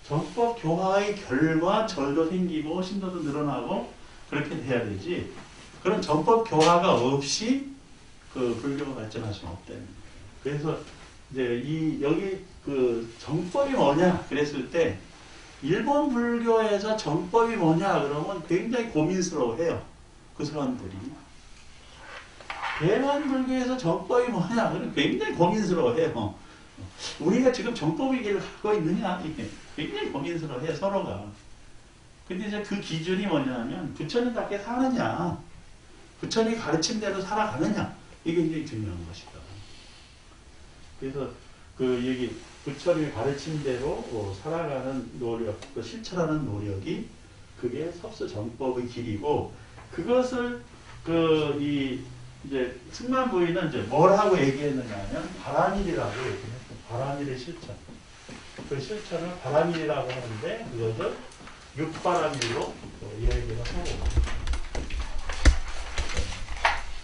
전법 교화의 결과 절도 생기고 신도도 늘어나고 그렇게 돼야 되지. 그런 전법 교화가 없이 그 불교가 발전할 수는 없다는 거예요. 그래서 이제 여기 그 정법이 뭐냐 그랬을 때 일본 불교에서 정법이 뭐냐 그러면 굉장히 고민스러워해요. 그 사람들이. 대만 불교에서 정법이 뭐냐 그러면 굉장히 고민스러워해요. 우리가 지금 정법의 길을 갖고 있느냐 이게 굉장히 고민스러워해 서로가. 근데 이제 그 기준이 뭐냐면 부처님답게 사느냐, 부처님이 가르친 대로 살아가느냐 이게 굉장히 중요한 것이다. 그래서 그 얘기 부처님이 가르친 대로 살아가는 노력, 또 실천하는 노력이 그게 섭수 정법의 길이고 그것을 이제 승만 부인은 이제 뭐라고 얘기했느냐면 바람일이라고 얘기했어요. 바람일의 실천. 그 실천을 바람일이라고 하는데 그것을 육바람일로 얘기를 하고.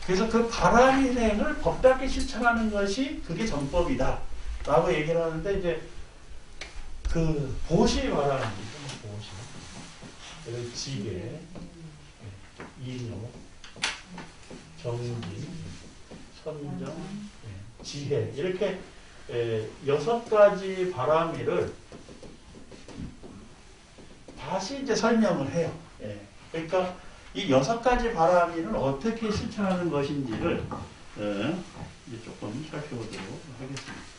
그래서 그 바람일행을 법답게 실천하는 것이 그게 정법이다. 라고 얘기를 하는데 이제 그 보시 바람일, 보시. 지계, 인요, 정진, 선정, 지혜 이렇게 6가지 바람일을 다시 이제 설명을 해요. 그러니까 이 6가지 바람일을 어떻게 실천하는 것인지를 이제 조금 살펴보도록 하겠습니다.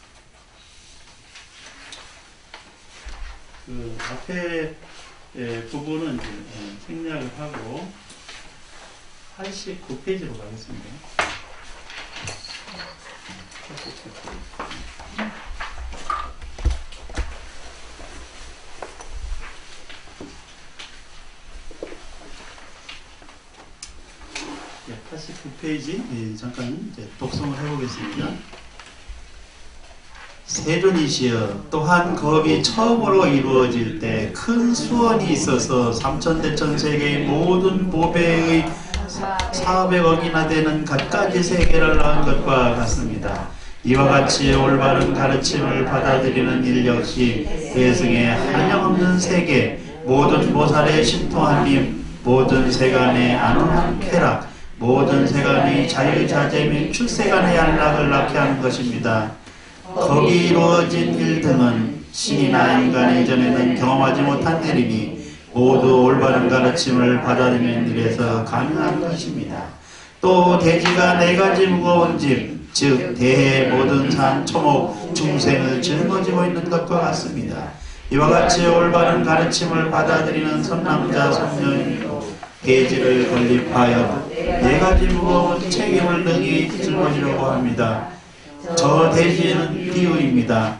그 앞에 부분은 이제 생략을 하고 89페이지로 가겠습니다. 89페이지. 89페이지 잠깐 이제 독송을 해보겠습니다. 세존이시여 또한 겁이 처음으로 이루어질 때 큰 수원이 있어서 삼천대천 세계의 모든 보배의 400억이나 되는 갖가지 세계를 낳은 것과 같습니다. 이와 같이 올바른 가르침을 받아들이는 일 역시 대승의 한량없는 세계, 모든 보살의 신통한 모든 세간의 안온한 쾌락, 모든 세간의 자유자재 및 출세간의 안락을 낳게 하는 것입니다. 거기 이루어진 일 등은 신이나 인간이 이전에는 경험하지 못한 일이니 모두 올바른 가르침을 받아들이는 일에서 가능한 것입니다. 또 대지가 4가지 무거운 짐, 즉 대해 모든 산, 초목, 중생을 짊어지고 있는 것과 같습니다. 이와 같이 올바른 가르침을 받아들이는 선남자, 선녀인으로 대지를 건립하여 4가지 무거운 책임을 능히 짊어지려고 합니다. 저 대지는 비유입니다.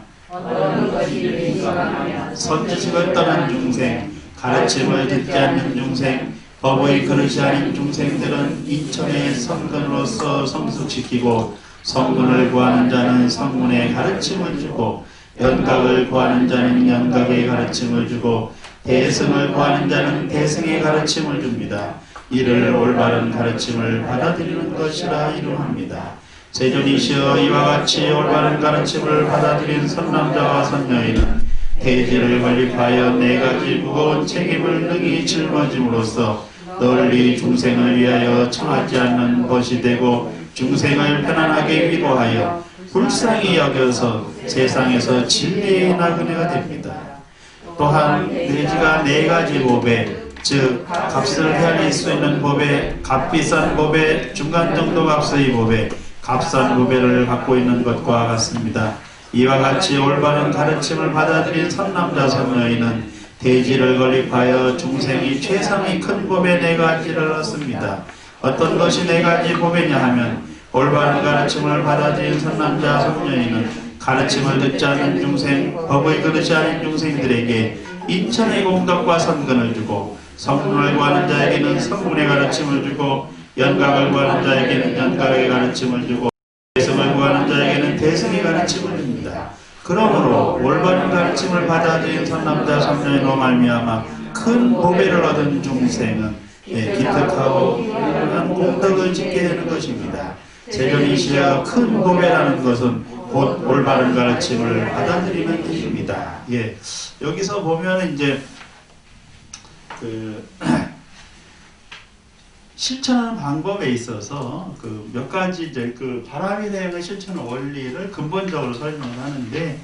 선지식을 떠난 중생, 가르침을 듣지 않는 중생, 법의 그릇이 아닌 중생들은 인천의 성근으로서 성숙시키고 성근을 구하는 자는 성근의 가르침을 주고 연각을 구하는 자는 연각의 가르침을 주고 대승을 구하는 자는 대승의 가르침을 줍니다. 이를 올바른 가르침을 받아들이는 것이라 이루합니다. 세존이시여 이와 같이 올바른 가르침을 받아들인 선남자와 선녀인은 대지를 건립하여 4가지 무거운 책임을 능히 짊어짐으로써 널리 중생을 위하여 청하지 않는 것이 되고 중생을 편안하게 위로하여 불쌍히 여겨서 세상에서 진리의 나그네가 됩니다. 또한 대지가 4가지 보배, 즉 값을 헤아릴 수 있는 보배, 값비싼 보배, 중간 정도 값의 보배, 값싼 보배를 갖고 있는 것과 같습니다. 이와 같이 올바른 가르침을 받아들인 선남자 선녀인은 대지를 건립하여 중생이 최상의 큰 보배 4가지를 얻습니다. 어떤 것이 4가지 보배냐 하면 올바른 가르침을 받아들인 선남자 선녀인은 가르침을 듣지 않는 중생, 법의 그릇이 아닌 중생들에게 인천의 공덕과 선근을 주고 성문을 구하는 자에게는 성문의 가르침을 주고 연각을 구하는 자에게는 연각의 가르침을 주고 대승을 구하는 자에게는 대승의 가르침을 줍니다. 그러므로 올바른 가르침을 받아들인 선남자 선녀로 말미암아 큰 보배를 얻은 중생은 기특하고 유명한 공덕을 짓게 되는 것입니다. 재련이시여 큰 보배라는 것은 곧 올바른 가르침을 받아들이는 뜻입니다. 예, 여기서 보면 이제 그 실천하는 방법에 있어서 그 몇 가지 이제 그 바람이 대응의 실천 원리를 근본적으로 설명을 하는데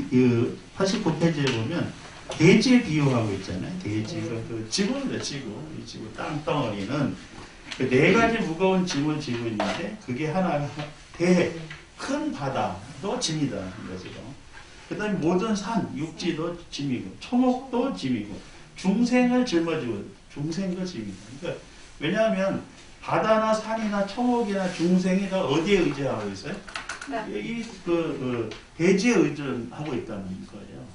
그 89페이지에 보면 대지에 비유하고 있잖아요. 대지가 그 지구입니다. 지구. 이 지구 땅덩어리는 그 네 가지 무거운 짐을 지고 있는데 그게 하나가 큰 바다도 짐이다. 그 다음에 모든 산, 육지도 짐이고 초목도 짐이고 중생을 짊어지고 중생도 짐이다. 그러니까 왜냐하면 바다나 산이나 초목이나 중생이 다 어디에 의지하고 있어요? 이 대지에 의존하고 있다는 거예요.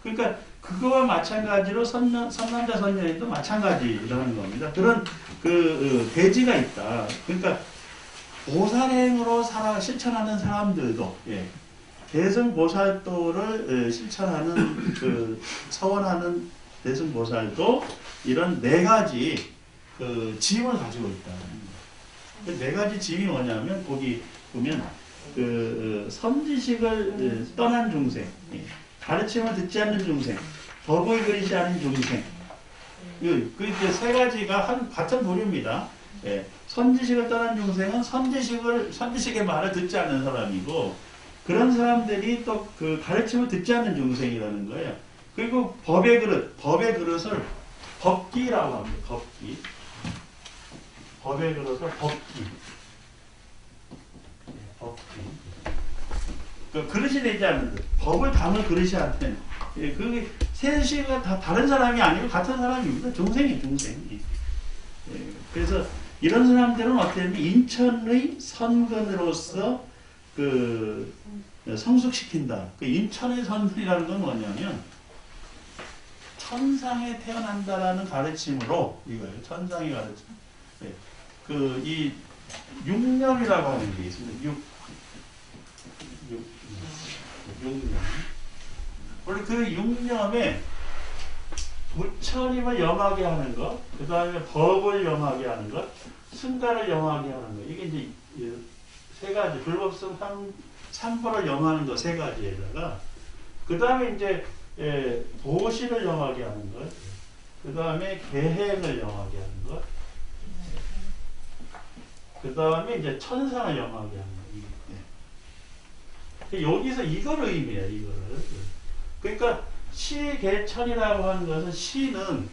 그러니까 그거와 마찬가지로 선남자 선녀에도 마찬가지라는 겁니다. 그런 대지가 있다. 그러니까 보살행으로 실천하는 사람들도 대승보살도를 실천하는 서원하는 대승보살도 이런 네 가지 짐을 가지고 있다. 네 가지 짐이 뭐냐면 거기 보면 선지식을 떠난 중생, 가르침을 듣지 않는 중생, 법을 그리지 않은 중생. 그 세 가지가 같은 부류입니다. 선지식을 떠난 중생은 선지식의 말을 듣지 않는 사람이고, 그런 사람들이 또 그 가르침을 듣지 않는 중생이라는 거예요. 그리고 법의 그릇을 법기라고 합니다. 법기. 법의 그릇을 법기. 그 그릇이 되지 않는 법을 담을 그릇이 안 되는. 그 셋이가 다 다른 사람이 아니고 같은 사람입니다. 중생이. 그래서 이런 사람들은 어떻게 인천의 선근으로서 성숙시킨다. 인천의 선근이라는 건 뭐냐면 천상에 태어난다라는 가르침으로 이거예요. 천상의 가르침. 이 육념이라고 하는 게 있습니다. 육념. 원래 그 육념에 부처님을 염하게 하는 것, 그 다음에 법을 염하게 하는 것, 승가를 염하게 하는 것. 이게 이제 세 가지, 불법성 삼보를 염하는 것 세 가지에다가, 그 다음에 이제 도시를 염하게 하는 것, 그 다음에 계행을 염하게 하는 것, 그 다음에 이제 천상을 염하게 하는 것. 여기서 이걸 의미해요, 이거를. 그러니까 시계천이라고 하는 것은 시는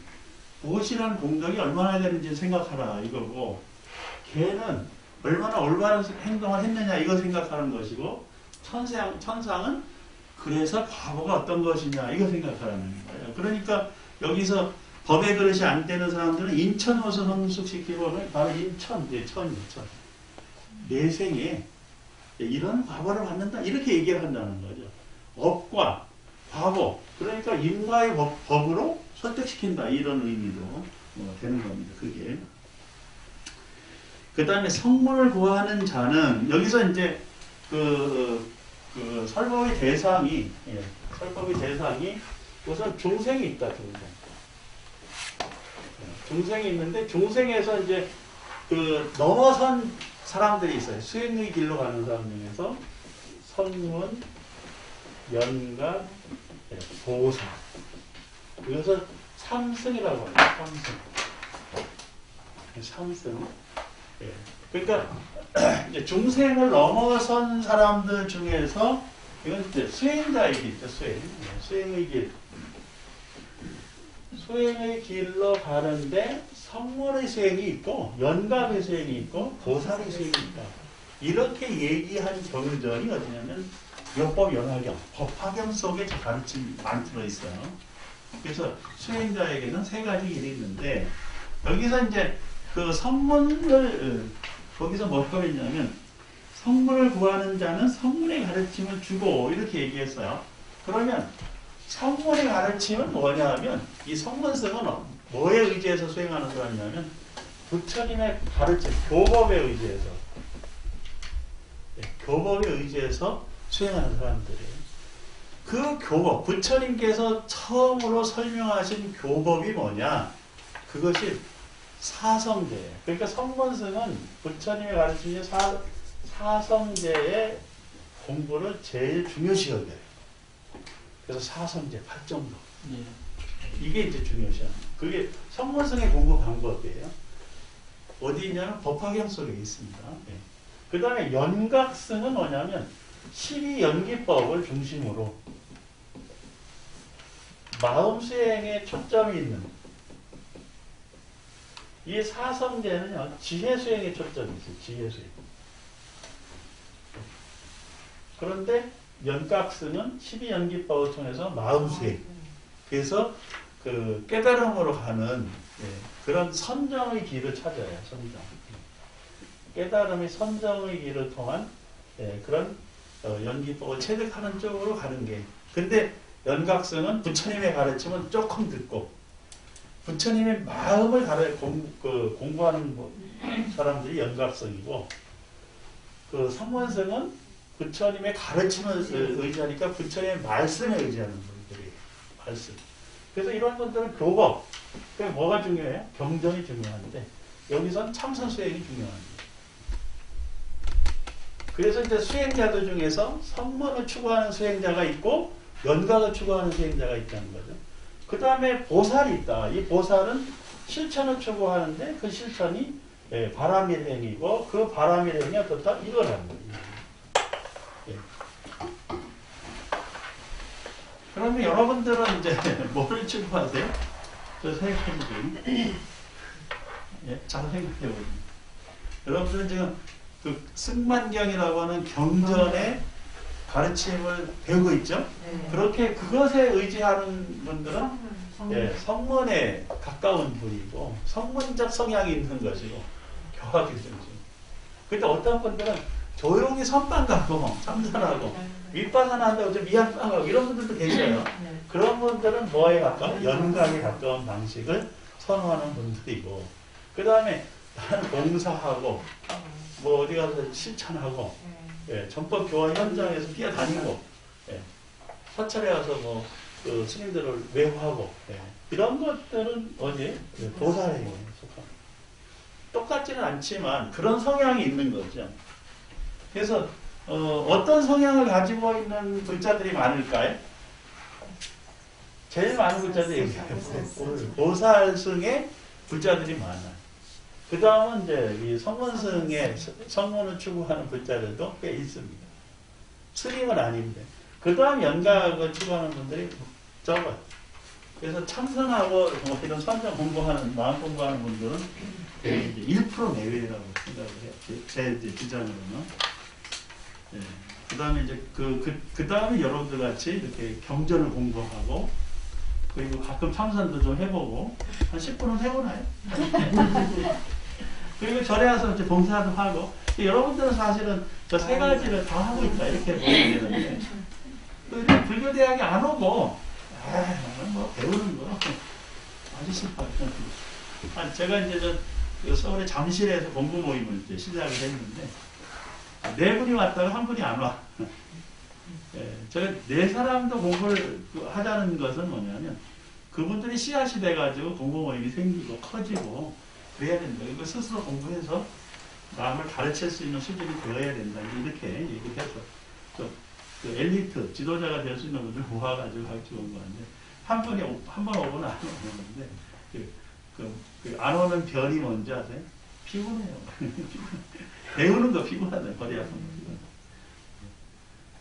무엇이라는 공덕이 얼마나 되는지 생각하라 이거고, 개는 얼마나 올바른 행동을 했느냐 이거 생각하는 것이고, 천상은 그래서 과거가 어떤 것이냐 이거 생각하라는 거예요. 그러니까 여기서 법의 그릇이 안 되는 사람들은 인천으로서 성숙시키고는 바로 천이죠. 내생에 이런 과거를 받는다 이렇게 얘기를 한다는 거죠. 업과 과거, 그러니까 인과의 법으로 설득시킨다 이런 의미도 되는 겁니다. 그게. 그 다음에 성문을 구하는 자는 여기서 이제 설법의 대상이 우선 중생이 있다. 중생이 있는데 중생에서 이제 넘어선 사람들이 있어요. 수행의 길로 가는 사람 중에서 선문, 연가, 보사. 그래서 삼승이라고 합니다. 삼승. 그러니까 이제 중생을 넘어선 사람들 중에서 이건 이제 수행자의 길이죠. 수행의 길. 수행의 길로 가는데 성문의 수행이 있고 연감의 수행이 있고 보살의 수행이 있다. 이렇게 얘기한 경전이 어디냐면 요법 연화경, 법화경 속에 가르침이 많이 들어있어요. 그래서 수행자에게는 세 가지 길이 있는데 여기서 이제 그 성문을 거기서 뭐라고 했냐면 성문을 구하는 자는 성문의 가르침을 주고 이렇게 얘기했어요. 그러면 성문의 가르침은 뭐냐 하면 이 성문성은 뭐에 의지해서 수행하는 사람이냐면 부처님의 가르침, 교법에 의지해서 수행하는 사람들이에요. 그 교법, 부처님께서 처음으로 설명하신 교법이 뭐냐? 그것이 사성제예요. 그러니까 성문성은 부처님의 가르침 중에 사성제의 공부를 제일 중요시 여겨요. 그래서 사성제 8정도. 예. 이게 이제 중요시하는 거예요. 그게 성문성의 공부 방법이에요. 어디 있냐면 법화경 속에 있습니다. 예. 그 다음에 연각성은 뭐냐면 12연기법을 중심으로 마음 수행에 초점이 있는 이 사성제는요, 지혜 수행에 초점이 있어요. 지혜 수행. 그런데 연각성은 12연기법을 통해서 마음 수행. 그래서 그 깨달음으로 가는 그런 선정의 길을 찾아요. 선정. 깨달음의 선정의 길을 통한 그런 연기법을 체득하는 쪽으로 가는 게. 근데 연각성은 부처님의 가르침은 조금 듣고 부처님의 마음을 공부하는 사람들이 연각성이고 그 성문성은 부처님의 가르침을 의지하니까 부처님의 말씀에 의지하는 분들이에요. 말씀. 그래서 이런 분들은 교법. 그게 뭐가 중요해요? 경전이 중요한데 여기선 참선 수행이 중요합니다. 그래서 이제 수행자들 중에서 성문을 추구하는 수행자가 있고 연각을 추구하는 수행자가 있다는 거죠. 그 다음에 보살이 있다. 이 보살은 실천을 추구하는데 그 실천이 바람일행이고 그 바람일행이 어떻다? 이거라는 거예요. 예. 그러면 여러분들은 이제 뭐를 추구하세요? 저 생각해보세요. 예, 잘 생각해보세요. 여러분들은 지금 그 승만경이라고 하는 경전의 가르침을 배우고 있죠? 그렇게 그것에 의지하는 분들은 성문에 가까운 분이고 성문적 성향이 있는 것이고 교학이 되죠. 근데 어떤 분들은 조용히 선방 가고 참선하고 윗바사나 한다고 좀 미안하고 이런 분들도 계셔요. 그런 분들은 뭐에 가까운? 연각에 가까운 방식을 선호하는 분들이고 그 다음에 나는 봉사하고 뭐 어디 가서 실천하고 전법 교화 현장에서 뛰어다니고 사찰에 가서 그 스님들을 외호하고 이런 것들은 어디? 보살행위에 속합니다. 똑같지는 않지만 그런 성향이 있는 거죠. 그래서 어떤 성향을 가지고 있는 불자들이 많을까요? 제일 많은 불자들이 보살승의 불자들이 많아요. 그 다음은 이제 이 성문승의 성문을 추구하는 불자들도 꽤 있습니다. 스님은 아닌데. 그 다음 연각을 추구하는 분들이 적어요. 그래서 참선하고 이런 선정 공부하는, 마음 공부하는 분들은 이제 1% 내외라고 생각을 해요. 제 주장으로는. 예. 그 다음에 이제 그 다음에 여러분들 같이 이렇게 경전을 공부하고 그리고 가끔 참선도 좀 해보고 한 10분은 해보나요? 그리고 절에 와서 이제 봉사도 하고 여러분들은 사실은 저 세 가지를 다 하고 있다 이렇게 보면 되는데 불교대학에 안 오고 뭐 배우는 거 아주 싫어요. 제가 이제 서울의 잠실에서 공부 모임을 이제 시작을 했는데 네 분이 왔다가 한 분이 안 와. 제가 네 사람도 공부를 하자는 것은 뭐냐면 그분들이 씨앗이 돼가지고 공부 모임이 생기고 커지고 그래야 된다. 이거 스스로 공부해서 남을 가르칠 수 있는 수준이 되어야 된다. 이렇게 얘기해서 그 엘리트 지도자가 될 수 있는 분들 모아가지고 같이 온 건데 한 번 오고는 안 오는데 안 오는 별이 뭔지 아세요? 피곤해요. 배우는 거 피곤하네. 머리 아픈 거 피곤해.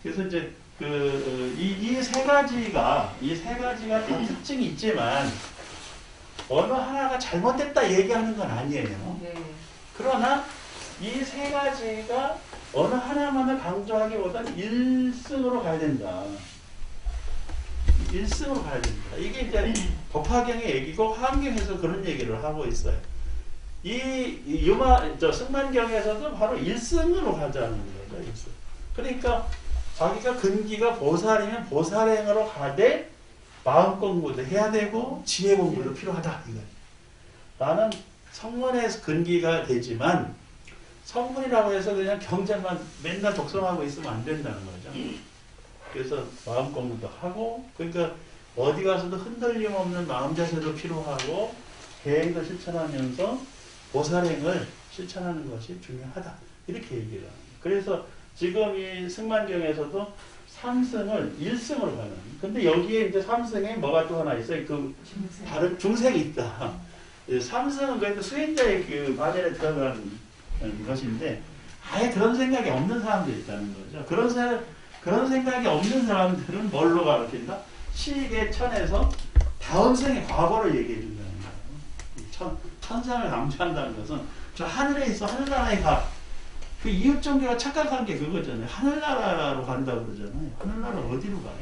그래서 이제 이 세 가지가 다 특징이 있지만 어느 하나가 잘못됐다 얘기하는 건 아니에요. 그러나 이 세 가지가 어느 하나만을 강조하기보다는 1승으로 가야 된다. 1승으로 가야 된다. 이게 이제 법화경의 얘기고 화엄경에서 그런 얘기를 하고 있어요. 승만경에서도 바로 1승으로 가자는 거죠. 1승. 그러니까 자기가 근기가 보살이면 보살행으로 가되 마음 공부도 해야 되고 지혜 공부도 필요하다. 이거예요. 나는 성문에서 근기가 되지만 성문이라고 해서 그냥 경전만 맨날 독성하고 있으면 안 된다는 거죠. 그래서 마음 공부도 하고 그러니까 어디 가서도 흔들림 없는 마음 자세도 필요하고 계행도 실천하면서 보살행을 실천하는 것이 중요하다. 이렇게 얘기를 합니다. 그래서 지금 이 승만경에서도 3승을 1승으로 가는. 근데 여기에 이제 3승에 뭐가 또 하나 있어요. 그 다른 중생이 있다. 3승은 그래도 수행자의 그 바벨에 들어가는 것인데 아예 그런 생각이 없는 사람들이 있다는 거죠. 그런 생각이 없는 사람들은 뭘로 가르친다? 시계 천에서 다음 생의 과거를 얘기해 준다는 거예요. 천상을 강조한다는 것은 저 하늘에 있어 하늘나라에 가. 그 이웃 종교가 착각한 게 그거잖아요. 하늘나라로 간다고 그러잖아요. 하늘나라 어디로 가요?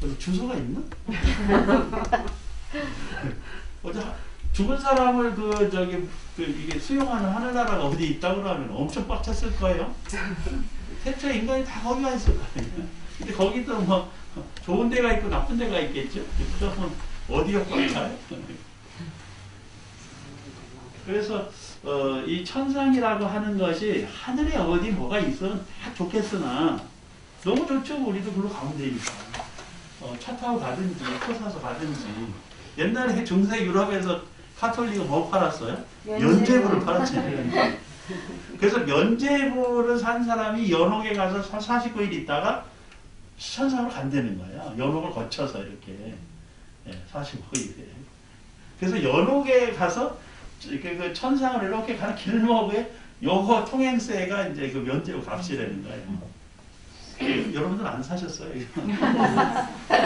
어디 주소가 있나? 어디 죽은 사람을 이게 수용하는 하늘나라가 어디 있다고 그러면 엄청 빡쳤을 거예요. 태초에 인간이 다 거기 가 있을 거예요. 근데 거기도 뭐 좋은 데가 있고 나쁜 데가 있겠죠. 그러면 어디가 빡쳐요? 그래서 이 천상이라고 하는 것이 하늘에 어디 뭐가 있으면 다 좋겠으나 너무 좋죠. 우리도 글로 가면 되니까. 차 타고 가든지 표 사서 가든지. 옛날에 중세 유럽에서 카톨릭은 뭐 팔았어요? 면죄부를 팔았잖아요. 그래서 면죄부를 산 사람이 연옥에 가서 49일 있다가 천상으로 간다는 거예요. 연옥을 거쳐서 이렇게 45일에. 그래서 연옥에 가서 그 천상을 이렇게 가는 길목에 요거 통행세가 이제 그 면제부 값이라는 거예요. 여러분들 안 사셨어요?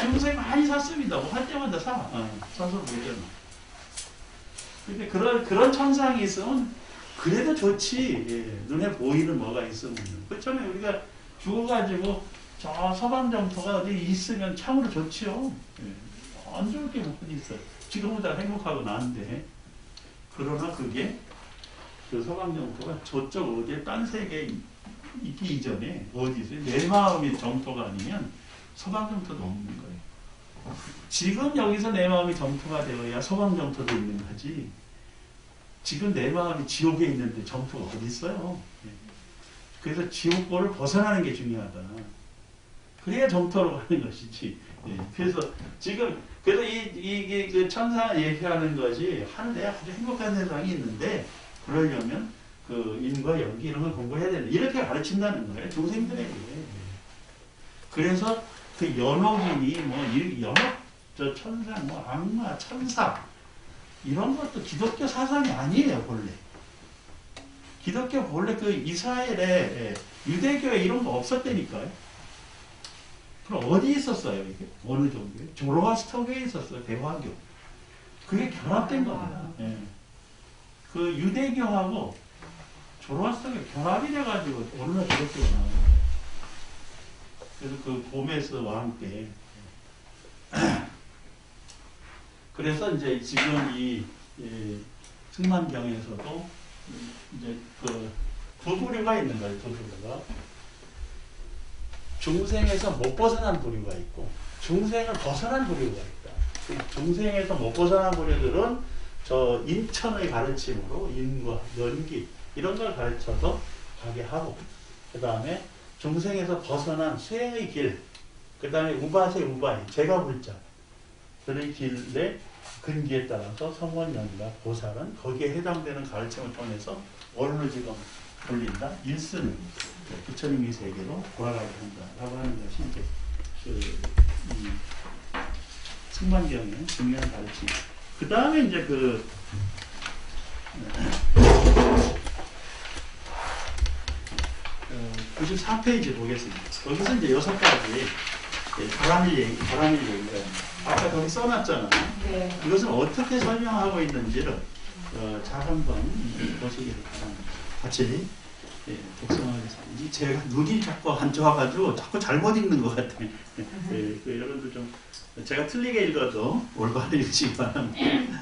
중세 많이 샀습니다. 뭐 할 때마다 사서 보잖아. 근데 그런 천상이 있으면 그래도 좋지. 눈에 보이는 뭐가 있으면. 그렇잖아요. 우리가 죽어가지고 저 서방 정토가 어디 있으면 참으로 좋지요. 안 좋을 게 몇 번 있어요. 지금보다 행복하고 나은데. 그러나 그게 그 서방 정토가 저쪽 어디에 딴 세계에 있기 이전에 어디 있어요? 내 마음이 정토가 아니면 서방 정토도 없는 거예요. 지금 여기서 내 마음이 정토가 되어야 서방 정토도 있는 거지. 지금 내 마음이 지옥에 있는데 정토가 어디 있어요? 그래서 지옥고를 벗어나는 게 중요하다. 그래야 정토로 가는 것이지. 그래서 이게 그 천상을 얘기하는 것이 하늘에 아주 행복한 세상이 있는데 그러려면 그 인과 연기 이런 걸 공부해야 된다. 이렇게 가르친다는 거예요. 중생들에게. 그래서 그 연옥이니 연옥, 저 천상, 악마, 천사 이런 것도 기독교 사상이 아니에요, 본래. 기독교 본래 그 이스라엘에 유대교에 이런 거 없었다니까요. 그럼 어디 있었어요, 이게? 어느 종교에? 조로아스터교에 있었어요, 대화교. 그게 결합된 겁니다. 그 유대교하고 조로아스터교 결합이 돼가지고 어느 날 기독교가 나온 거예요. 그래서 그 고메스 왕 때. 그래서 이제 지금 이 승만경에서도 이제 그 두 부류가 있는 거예요, 두 부류가. 중생에서 못 벗어난 부류가 있고 중생을 벗어난 부류가 있다. 중생에서 못 벗어난 부류들은 저 인천의 가르침으로 인과 연기 이런 걸 가르쳐서 가게 하고 그 다음에 중생에서 벗어난 수행의 길, 그 다음에 우바세 우바이 제가 불자 그의 길의 근기에 따라서 성원연과 보살은 거기에 해당되는 가르침을 통해서 원로 지금 돌린다. 일스는 부처님의 세계로 돌아가게 한다라고 하는 것이 이제 이 승만경의 중요한 가르침. 그 다음에 이제 94페이지 보겠습니다. 거기서 이제 6가지 바람일 얘기가 아까 거기 써놨잖아요. 네. 이것을 어떻게 설명하고 있는지를 잘 한번 보시기를 바랍니다. 같이 독서하겠습니다. 제가 눈이 자꾸 안 좋아가지고 자꾸 잘못 읽는 것 같아요. 여러분들 좀 제가 틀리게 읽어도 올바로 읽으시기 바랍니다.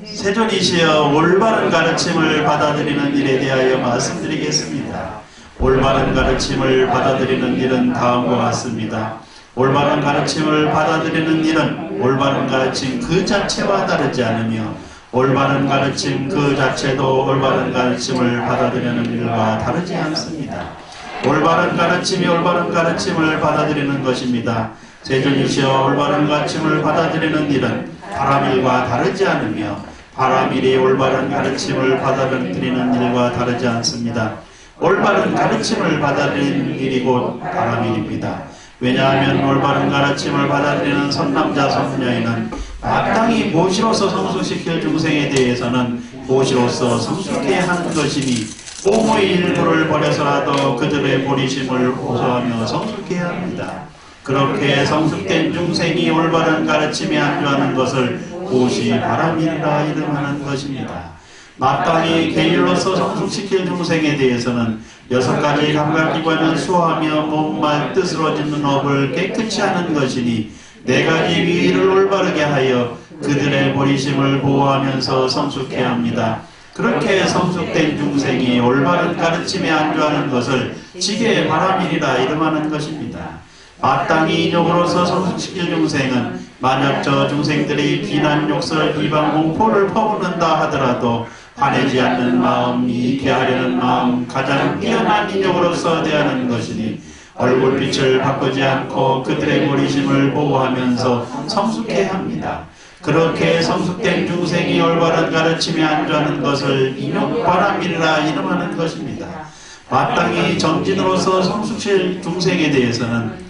세존이시여 올바른 가르침을 받아들이는 일에 대하여 말씀드리겠습니다. 올바른 가르침을 받아들이는 일은 다음과 같습니다. 올바른 가르침을 받아들이는 일은 올바른 가르침 그 자체와 다르지 않으며 올바른 가르침 그 자체도 올바른 가르침을 받아들이는 일과 다르지 않습니다. 올바른 가르침이 올바른 가르침을 받아들이는 것입니다. 세존이시여 올바른 가르침을 받아들이는 일은 바람일과 다르지 않으며 바람일이 올바른 가르침을 받아들이는 일과 다르지 않습니다. 올바른 가르침을 받아들이는 일이 곧 바람일입니다. 왜냐하면 올바른 가르침을 받아들이는 선남자 선녀에는 마땅히 보시로서 성숙시킬 중생에 대해서는 보시로서 성숙해야 하는 것이니 옹의 일부를 버려서라도 그들의 보리심을 호소하며 성숙해야 합니다. 그렇게 성숙된 중생이 올바른 가르침에 안주하는 것을 보시 바람이라 이름하는 것입니다. 마땅히 계율로서 성숙시킬 중생에 대해서는 6가지 감각기관을 수호하며 몸말 뜻으로 짓는 업을 깨끗이 하는 것이니 4가지 위의를 올바르게 하여 그들의 보리심을 보호하면서 성숙해야 합니다. 그렇게 성숙된 중생이 올바른 가르침에 안주하는 것을 지게의 바람이라 이름하는 것입니다. 마땅히 인욕으로서 성숙시킬 중생은 만약 저 중생들이 비난, 욕설, 비방, 공포를 퍼붓는다 하더라도 화내지 않는 마음, 이익해 하려는 마음, 가장 뛰어난 인욕으로서 대하는 것이니 얼굴빛을 바꾸지 않고 그들의 보리심을 보호하면서 성숙해야 합니다. 그렇게 성숙된 중생이 올바른 가르침에 안주하는 것을 인욕바람이라 이름하는 것입니다. 마땅히 정진으로서 성숙실 중생에 대해서는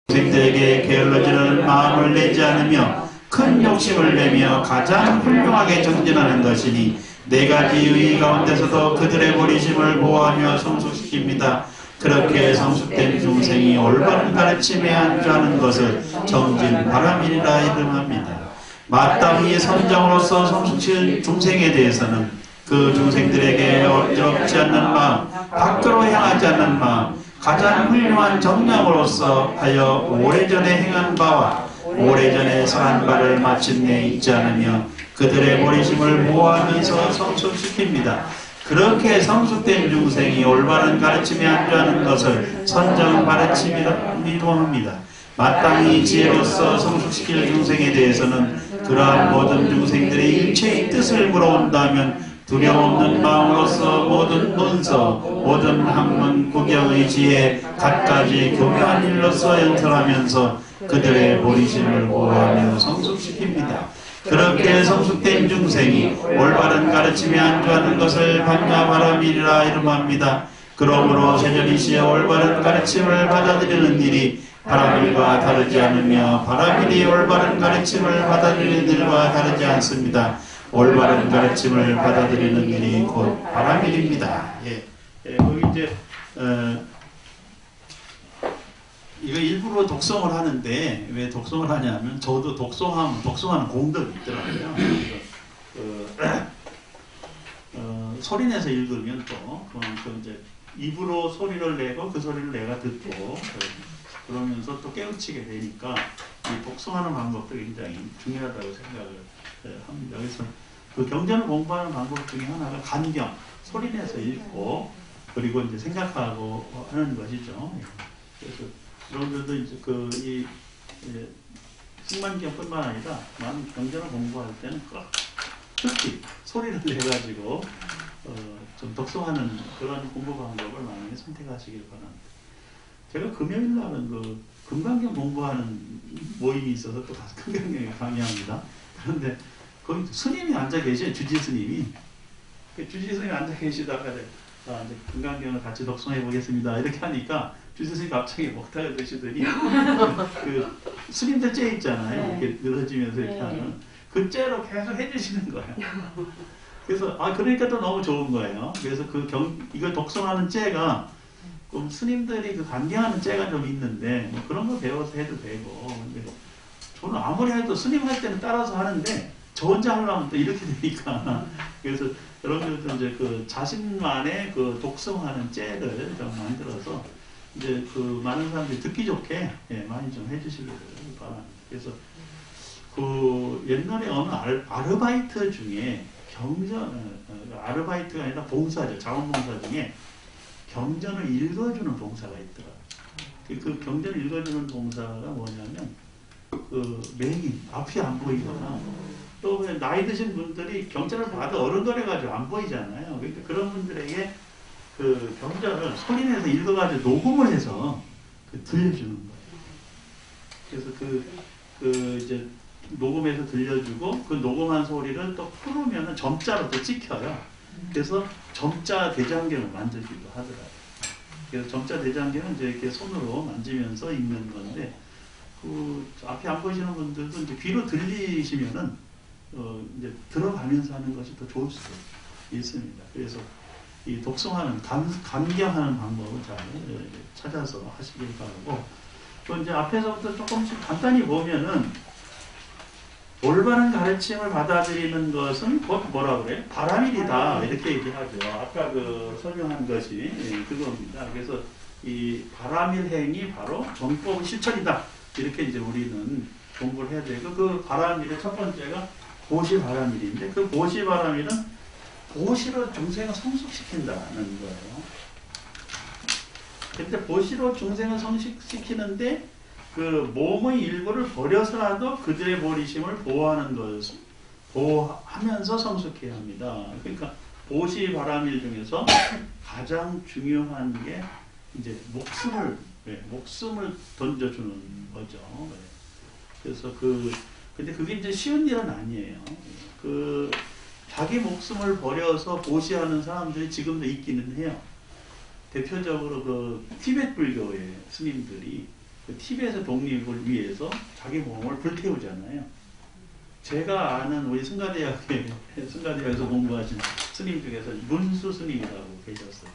중생들에게 게을러지는 마음을 내지 않으며 큰 욕심을 내며 가장 훌륭하게 정진하는 것이니 4가지 의의 가운데서도 그들의 보리심을 보호하며 성숙시킵니다. 그렇게 성숙된 중생이 올바른 가르침에 안주하는 것을 정진 바람이라 이름합니다. 마땅히 선정으로서 성숙실 중생에 대해서는 그 중생들에게 어지럽지 않는 마음, 밖으로 향하지 않는 마음, 가장 훌륭한 정량으로서 하여 오래전에 행한 바와 오래전에 성한 바를 마침내 잊지 않으며 그들의 보리심을 보호하면서 성숙시킵니다. 그렇게 성숙된 중생이 올바른 가르침에 안주하는 것을 선정 가르침이라고 합니다. 마땅히 지혜로서 성숙시킬 중생에 대해서는 그러한 모든 중생들의 일체의 뜻을 물어온다면 두려움 없는 마음으로서 모든 논서, 모든 학문, 구경의 지혜, 갖가지 교묘한 일로서 연설하면서 그들의 보리심을 보호하며 성숙시킵니다. 그렇게 성숙된 중생이 올바른 가르침에 안주하는 것을 반야바람이라 이름합니다. 그러므로 세전이시여 올바른 가르침을 받아들이는 일이 바람일과 다르지 않으며 바람일이 올바른 가르침을 받아들이는 일과 다르지 않습니다. 올바른 가르침을 받아들이는 일이 곧 바람일입니다. 여기 이제 이거 일부러 독송을 하는데 왜 독송을 하냐면 저도 독송하는 공덕이 있더라고요. 소리내서 읽으면 또 그만큼 이제 입으로 소리를 내고 그 소리를 내가 듣고 그러면서 또 깨우치게 되니까 이 독송하는 방법도 굉장히 중요하다고 생각을 합니다. 그래서 그 경전을 공부하는 방법 중에 하나가 간경, 소리내서 읽고 그리고 이제 생각하고 하는 것이죠. 그래서 여러분들도 이제 승만경뿐만 아니라 많은 경전을 공부할 때는 특히 소리를 내가지고 좀 독송하는 그런 공부 방법을 많이 선택하시길 바랍니다. 제가 금요일 날은 그 금강경 공부하는 모임이 있어서 또 가서 금강경에 강의합니다. 그런데 거기 스님이 앉아 계셔요. 주지 스님이. 주지 스님이 앉아 계시다가 이제 금강경을 같이 독송해 보겠습니다. 이렇게 하니까 주지 스님이 갑자기 먹다가 드시더니 그 스님들 째 있잖아요. 이렇게 늘어지면서 이렇게 하는 그 째로 계속 해주시는 거예요. 그래서 그러니까 또 너무 좋은 거예요. 그래서 이거 독송하는 째가 스님들이 그 강경하는 째가 좀 있는데 뭐 그런 거 배워서 해도 되고. 근데 저는 아무리 해도 스님 할 때는 따라서 하는데 저 혼자 하려면 또 이렇게 되니까. 그래서 여러분들도 이제 그 자신만의 그 독송하는 째를 좀 만들어서 이제 그 많은 사람들이 듣기 좋게 많이 좀 해주시길 바랍니다. 그래서 그 옛날에 어느 아르바이트 중에 아르바이트가 아니라 봉사죠. 자원봉사 중에 경전을 읽어주는 봉사가 있더라고요. 그 경전을 읽어주는 봉사가 뭐냐면 그 맹인, 앞이 안 보이거나 또 나이 드신 분들이 경전을 봐도 어른거려가지고 안 보이잖아요. 그러니까 그런 분들에게 그 경전을 소리내서 읽어가지고 녹음을 해서 들려주는 거예요. 그래서 이제 녹음해서 들려주고 그 녹음한 소리를 또 풀으면 점자로 또 찍혀요. 그래서 점자 대장경을 만들기도 하더라고요. 그래서 점자 대장경은 이제 이렇게 손으로 만지면서 읽는 건데, 그 앞에 안 보시는 분들도 이제 귀로 들리시면은 이제 들어가면서 하는 것이 더 좋을 수도 있습니다. 그래서 이 독송하는 감경하는 방법을 잘 찾아서 하시길 바라고, 또 이제 앞에서부터 조금씩 간단히 보면은 올바른 가르침을 받아들이는 것은 곧 뭐라 그래? 바라밀이다 이렇게 얘기하죠. 아까 그 설명한 것이 그겁니다. 그래서 이 바라밀 행이 바로 정법의 실천이다. 이렇게 이제 우리는 공부를 해야 되고, 그 바라밀의 첫 번째가 보시바라밀인데, 그 보시바라밀은 보시로 중생을 성숙시킨다는 거예요. 근데 보시로 중생을 성숙시키는데 그 몸의 일부를 버려서라도 그들의 보리심을 보호하는 것을 보호하면서 성숙해야 합니다. 그러니까 보시바라밀 중에서 가장 중요한 게 이제 목숨을 던져주는 거죠. 그래서 근데 그게 이제 쉬운 일은 아니에요. 자기 목숨을 버려서 보시하는 사람들이 지금도 있기는 해요. 대표적으로 그 티베트 불교의 스님들이 그 티베트의 독립을 위해서 자기 몸을 불태우잖아요. 제가 아는 우리 승가대학에서 공부하신 스님 중에서 문수 스님이라고 계셨어요.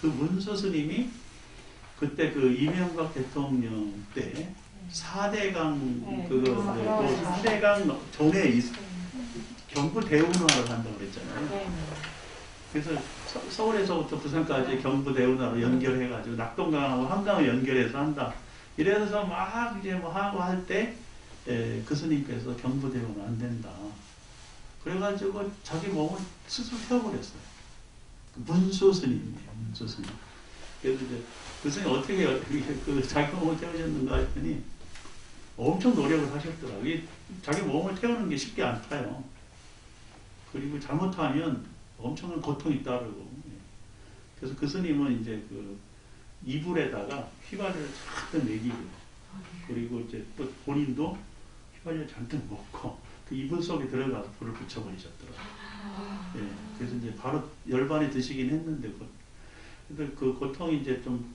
그 문수 스님이 그때 그 이명박 대통령 때 4대강 그거 4대강 전에 경부 대운하를 한다고 그랬잖아요. 그래서 서울에서부터 부산까지 경부 대운하로 연결해가지고 낙동강하고 한강을 연결해서 한다. 이래서 막 이제 뭐 하고 할 때 그 스님께서 경부 대운은 안 된다. 그래가지고 자기 몸을 스스로 태워버렸어요. 문수 스님이에요. 문수 스님. 그래서 이제 그 스님 어떻게 그 자기 몸을 태우셨는가 했더니 엄청 노력을 하셨더라고요. 자기 몸을 태우는 게 쉽지 않다요. 그리고 잘못하면 엄청난 고통이 따르고. 그래서 그 스님은 이제 그 이불에다가 휘발유를 잔뜩 먹이고, 그리고 이제 또 본인도 휘발유를 잔뜩 먹고 그 이불 속에 들어가서 불을 붙여버리셨더라고요. 예, 그래서 이제 바로 열반이 드시긴 했는데, 근데 그 고통이 이제 좀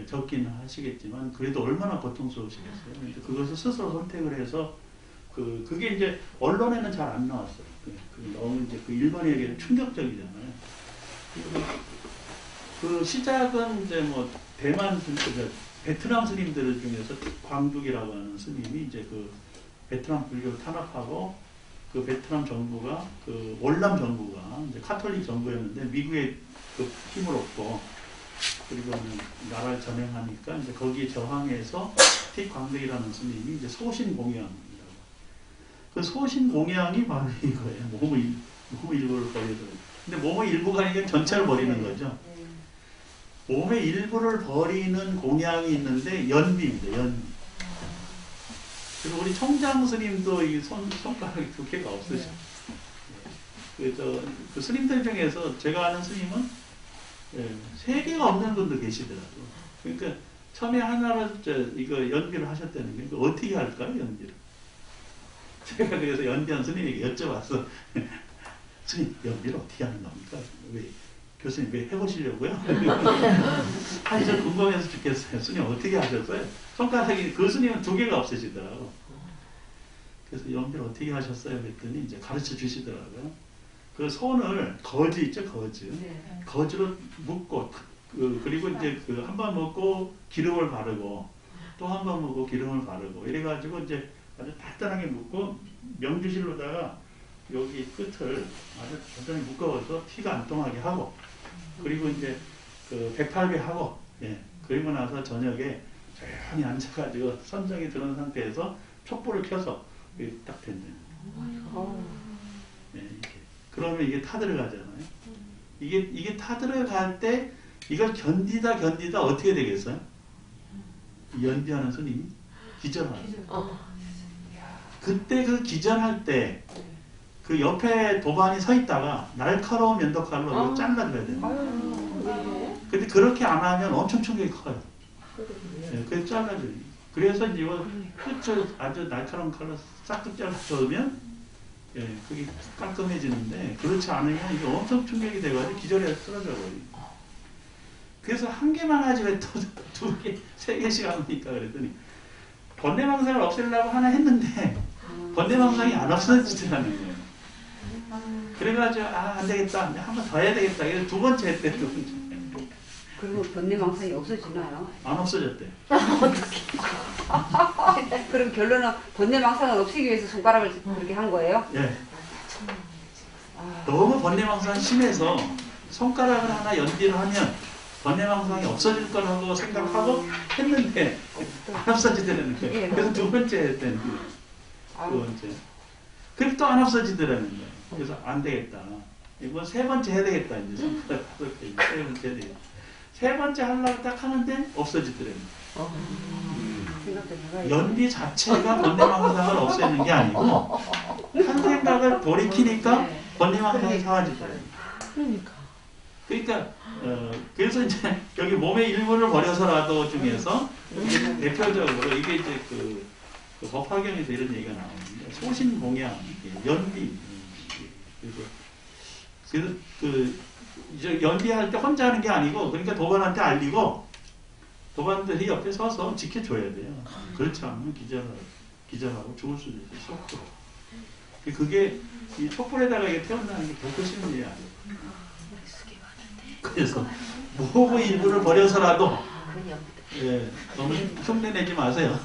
적긴 하시겠지만 그래도 얼마나 고통스러우시겠어요. 그러니까 그것을 스스로 선택을 해서 그게 이제 언론에는 잘 안 나왔어요. 너무 이제 그 일반인에게는 충격적이잖아요. 그 시작은 이제 뭐 대만 베트남 스님들 중에서 광둑이라고 하는 스님이 이제 그 베트남 불교를 탄압하고, 그 베트남 정부가 그 월남 정부가 이제 카톨릭 정부였는데 미국의 그 힘을 얻고, 그리고 나라를 점령하니까 이제 거기에 저항해서 틱광덕이라는 스님이 이제 소신공양이라고. 그 소신공양이 바로 이거예요. 몸의 일부를 버리더라고요. 근데 몸의 일부가 아니라 전체를 버리는 거죠. 몸의 일부를 버리는 공양이 있는데 연비입니다. 연비. 그리고 우리 청장 스님도 이 손가락이 2개가 없으시죠. 그 스님들 중에서 제가 아는 스님은 3개가 없는 분도 계시더라고요. 그러니까 처음에 하나를 이거 연비를 하셨다는 게 어떻게 할까요, 연비를? 제가 그래서 연비한 스님에게 여쭤봤어. 스님, 연비를 어떻게 하는 겁니까? 교수님 왜 해보시려고요? 아니, 저 궁금해서 죽겠어요. 스님 어떻게 하셨어요? 손가락이, 그 스님은 2개가 없으시더라고요. 그래서 연비를 어떻게 하셨어요? 그랬더니 이제 가르쳐 주시더라고요. 그 손을 거즈 있죠, 거즈. 거즈로 묶고, 그리고 이제 그 한 번 먹고 기름을 바르고, 또 한 번 먹고 기름을 바르고, 이래가지고 이제 아주 단단하게 묶고 명주실로다가 여기 끝을 아주 단단히 묶어서 티가 안 통하게 하고, 그리고 이제 그 108배 하고, 그리고 나서 저녁에 조용히 앉아가지고 선정이 들은 상태에서 촛불을 켜서 딱 된대요. 이렇게. 그러면 이게 타들어가잖아요. 이게 타들어갈 때 이걸 견디다 어떻게 되겠어요? 연비하는 스님이 기절하죠. 그때 그 기절할 때 그 옆에 도반이 서 있다가 날카로운 면도칼로 이거 잘라줘야 돼요. 근데 그렇게 안 하면 엄청 충격이 커요. 그래서 잘라줘요. 그래서 이거 끝을 아주 날카로운 칼로 싹둑 잘라주면 그게 이게 깔끔해지는데 그렇지 않으면 이게 엄청 충격이 돼가지고 기절해서 쓰러져 버리고. 그래서 한 개만 하지 왜 또 두 개, 세 개씩 합니까? 그랬더니 번뇌망상을 없애려고 하나 했는데 번뇌망상이 안 없어지더라는 거예요. 그래가지고 안 되겠다. 한 번 더 해야 되겠다. 그래서 두 번째 했대. 두 번째. 그리고 번뇌망상이 없어지나요? 안 없어졌대. 그럼 결론은 번뇌망상을 없애기 위해서 손가락을 그렇게 한 거예요? 예. 너무 번뇌망상이 심해서 손가락을 하나 연기를 하면 번뇌망상이 없어질 거라고 생각하고 했는데 안 없어지더라는 거예요. 그래서 두 번째 했더니 두 번째. 그럼 또 안 없어지더라는 거예요. 그래서 안 되겠다. 이번 세 번째 해야 되겠다. 이제 손가락 세 번째 해야 되겠다. 세 번째 하려고 딱 하는데 없어지더라고요. 연비 자체가 번뇌망상을 없애는 게 아니고 한 생각을 돌이키니까 번뇌망상이 사라지더라고요. 그러니까 그래서 이제 여기 몸의 일부를 버려서라도 중에서 대표적으로 이게 이제 그 법화경에서 이런 얘기가 나오는데 소신공양, 연비. 그래서 이제 연비할 때 혼자 하는 게 아니고 그러니까 도반한테 알리고 도반들이 옆에 서서 지켜줘야 돼요. 그렇지 않으면 기절하고 죽을 수도 있어요. 촛불. 그게 이 촛불에다가 이게 태운다는 게 결코 쉬운 일이 아니에요. 그래서 모험의 일부를 버려서라도 너무 흉내내지 마세요.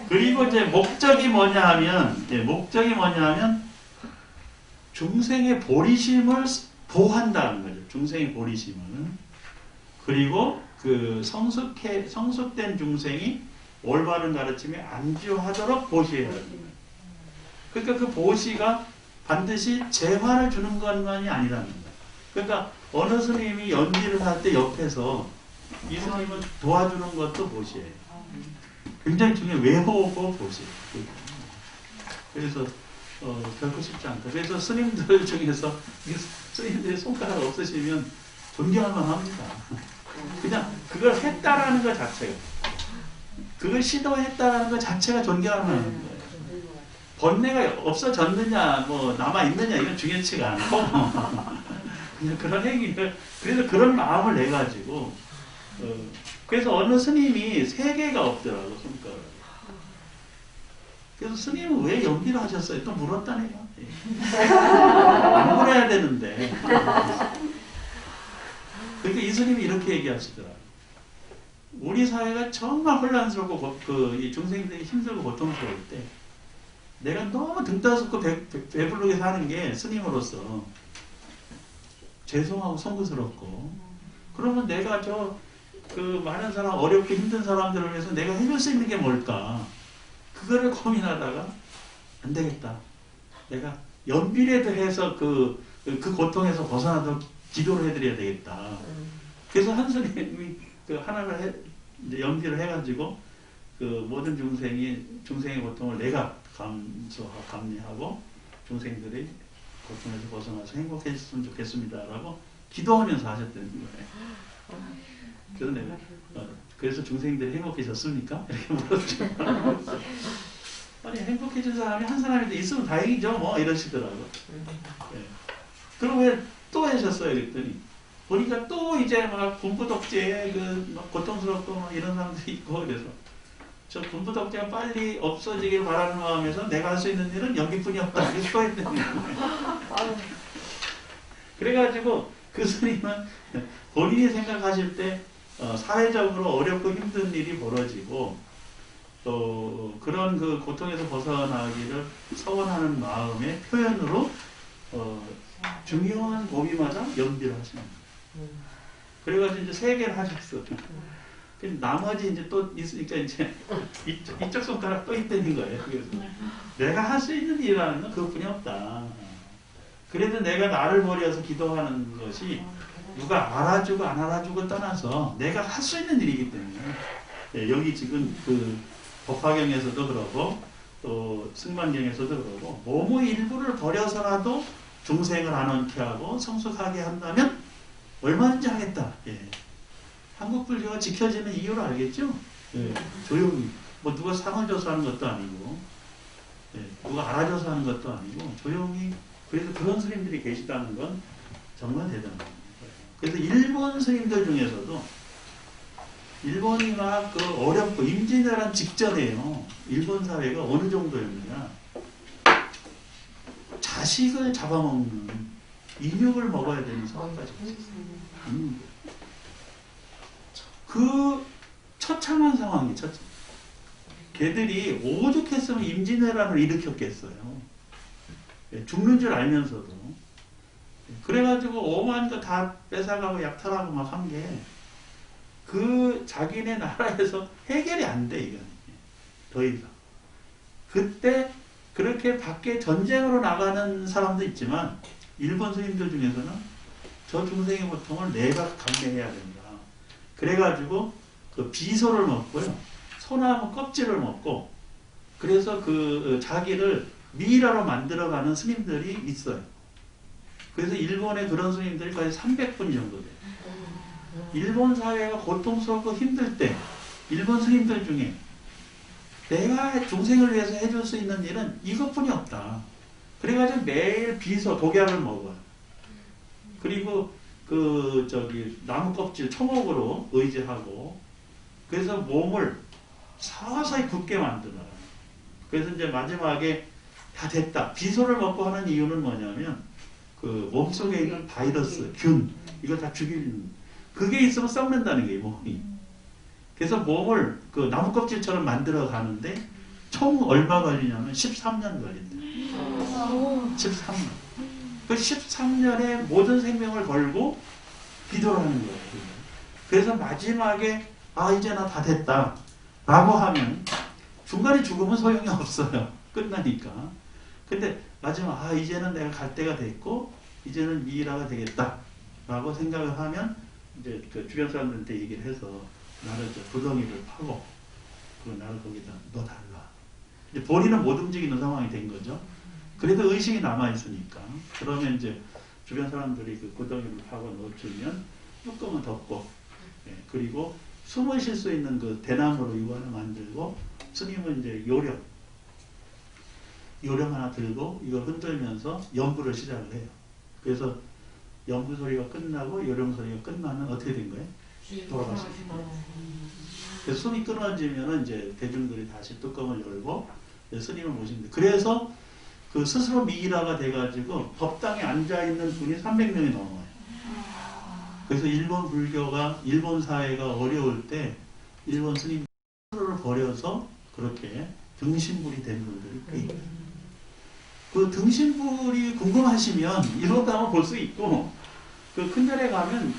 그리고 이제 목적이 뭐냐 하면 중생의 보리심을 보호한다는 거죠. 중생의 보리심을. 그리고 그 성숙된 중생이 올바른 가르침에 안주하도록 보시해야 됩니다. 그러니까 그 보시가 반드시 재화를 주는 것만이 아니라는 거예요. 그러니까 어느 스님이 연기를 할 때 옆에서 이 스님을 도와주는 것도 보시예요. 굉장히 중요해요. 외호고 보시. 그래서 결코 쉽지 않다. 그래서 스님들 중에서 스님들의 손가락 없으시면 존경할만 합니다. 그냥 그걸 했다라는 것 자체가, 그걸 시도했다라는 것 자체가 존경할 만한 거예요. 번뇌가 없어졌느냐, 뭐 남아있느냐 이건 중요치가 않고 그냥 그런 행위를, 그래서 그런 마음을 내가지고 그래서 어느 스님이 세 개가 없더라고, 손가락. 그래서 스님은 왜 연기를 하셨어요? 또 물었다네요. 안 물어야 되는데. 그러니까 이 스님이 이렇게 얘기하시더라고요. 우리 사회가 정말 혼란스럽고 이 중생들이 힘들고 고통스러울 때 내가 너무 등따숩고 배부르게 사는 게 스님으로서 죄송하고 송구스럽고, 그러면 내가 그 많은 사람, 어렵고 힘든 사람들을 위해서 내가 해줄 수 있는 게 뭘까? 그거를 고민하다가 안 되겠다. 내가 연비라도 해서 그 고통에서 벗어나도록 기도를 해드려야 되겠다. 그래서 한 스님이 하나를 연비를 해가지고 그 모든 중생의 고통을 내가 감리하고 중생들이 고통에서 벗어나서 행복해졌으면 좋겠습니다라고 기도하면서 하셨다는 거예요. 그래서 내가 그래서 중생들이 행복해졌습니까? 이렇게 물었죠. 아니 행복해진 사람이 한 사람이라도 있으면 다행이죠. 뭐 이러시더라고. 네. 그럼 왜 또 하셨어요? 그랬더니 보니까 또 이제 막 군부독재에 막 고통스럽고 막 이런 사람들이 있고, 그래서 저 군부독재가 빨리 없어지길 바라는 마음에서 내가 할 수 있는 일은 여기뿐이 없다. 이렇게 또 했더니 그래가지고 그 스님은 본인이 생각하실 때 사회적으로 어렵고 힘든 일이 벌어지고 또 그런 그 고통에서 벗어나기를 서원하는 마음의 표현으로 중요한 고비마다 연비를 하시는 거예요. 그래가지고 이제 3개를 하셨어. 나머지 이제 또 있으니까 이제 이쪽 손가락 또 있다는 거예요. 그래서 내가 할 수 있는 일이라는 건 그것뿐이 없다. 그래도 내가 나를 버려서 기도하는 것이 누가 알아주고 안 알아주고 떠나서 내가 할 수 있는 일이기 때문에, 여기 지금 그 법화경에서도 그러고 또 승만경에서도 그러고 몸의 일부를 버려서라도 중생을 안원케 하고 성숙하게 한다면 얼마든지 하겠다. 한국 불교가 지켜지는 이유를 알겠죠? 조용히 뭐 누가 상을 줘서 하는 것도 아니고, 예, 누가 알아줘서 하는 것도 아니고, 조용히, 그래서 그런 스님들이 계시다는 건 정말 대단한 거예요. 그래서 일본 스님들 중에서도, 일본이 막 그 어렵고, 임진왜란 직전에요. 일본 사회가 어느 정도였느냐. 자식을 잡아먹는, 인육을 먹어야 되는 상황까지 있었어요. 그 처참한 상황이 처참. 걔들이 오죽했으면 임진왜란을 일으켰겠어요. 죽는 줄 알면서도. 그래가지고 오만 거 다 뺏어가고 약탈하고 막 한 게 그 자기네 나라에서 해결이 안 돼, 이건. 더 이상. 그때 그렇게 밖에 전쟁으로 나가는 사람도 있지만 일본 스님들 중에서는 저 중생의 고통을 내가 감내해야 된다. 그래가지고 그 비소를 먹고요. 소나무 껍질을 먹고 그래서 그 자기를 미이라로 만들어가는 스님들이 있어요. 그래서 일본에 그런 스님들이 거의 300분 정도 돼요. 일본 사회가 고통스럽고 힘들 때 일본 스님들 중에 내가 중생을 위해서 해줄 수 있는 일은 이것뿐이 없다. 그래가지고 매일 비소 독약을 먹어요. 그리고 그 나무 껍질 초목으로 의지하고 그래서 몸을 서서히 굳게 만들어요. 그래서 이제 마지막에 다 됐다. 비소를 먹고 하는 이유는 뭐냐면 그 몸속에 있는 바이러스, 균 이걸 다 죽이는 그게 있으면 썩는다는 거예요, 몸이. 그래서 몸을 그 나무 껍질처럼 만들어 가는데 총 얼마 걸리냐면 13년 걸린대요. 13년. 그 13년에 모든 생명을 걸고 기도를 하는 거예요. 그래서 마지막에 아 이제 나 다 됐다 라고 하면 중간에 죽으면 소용이 없어요. 끝나니까. 근데 마지막 아 이제는 내가 갈 때가 됐고 이제는 미이라가 되겠다 라고 생각을 하면 이제 그 주변 사람들한테 얘기를 해서 나를 저 구덩이를 파고 그 나를 거기다 넣어달라. 이제 본인은 못 움직이는 상황이 된 거죠. 그래도 의식이 남아있으니까. 그러면 이제 주변 사람들이 그 구덩이를 파고 넣어주면 뚜껑을 덮고, 예, 그리고 숨을 쉴 수 있는 그 대나무로 이거 하나 만들고, 스님은 이제 요령 하나 들고 이걸 흔들면서 연부를 시작을 해요. 그래서 연부 소리가 끝나고 요령 소리가 끝나면 어떻게 된 거예요? 돌아가십니다. 그래서 숨이 끊어지면 이제 대중들이 다시 뚜껑을 열고 스님을 모십니다. 그래서 그 스스로 미이라가 돼가지고 법당에 앉아있는 분이 300명이 넘어요. 그래서 일본 불교가, 일본 사회가 어려울 때 일본 스님 스스로를 버려서 그렇게 등신불이 된 분들이 꽤 있어요. 그 등신불이 궁금하시면 일본도 한번 볼 수 있고 그 큰절에 가면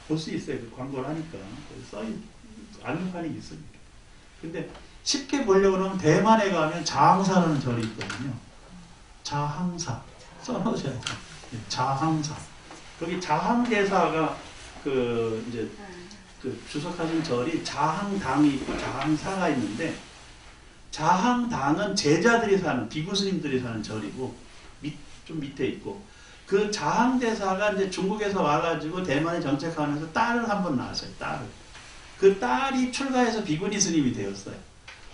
볼 수 있어요. 그 광고를 하니까 써있 안내판이 있으니까. 근데 쉽게 보려고 그러면 대만에 가면 자항사라는 절이 있거든요. 자항사 써놓으셔야 돼요. 자항사. 거기 자항대사가 그 이제 그 주석하신 절이 자항당이 있고 자항사가 있는데 자항당은 제자들이 사는 비구 스님들이 사는 절이고 좀 밑에 있고 그 자항대사가 이제 중국에서 와가지고 대만에 정착하면서 딸을 한 번 낳았어요. 딸을. 그 딸이 출가해서 비구니 스님이 되었어요.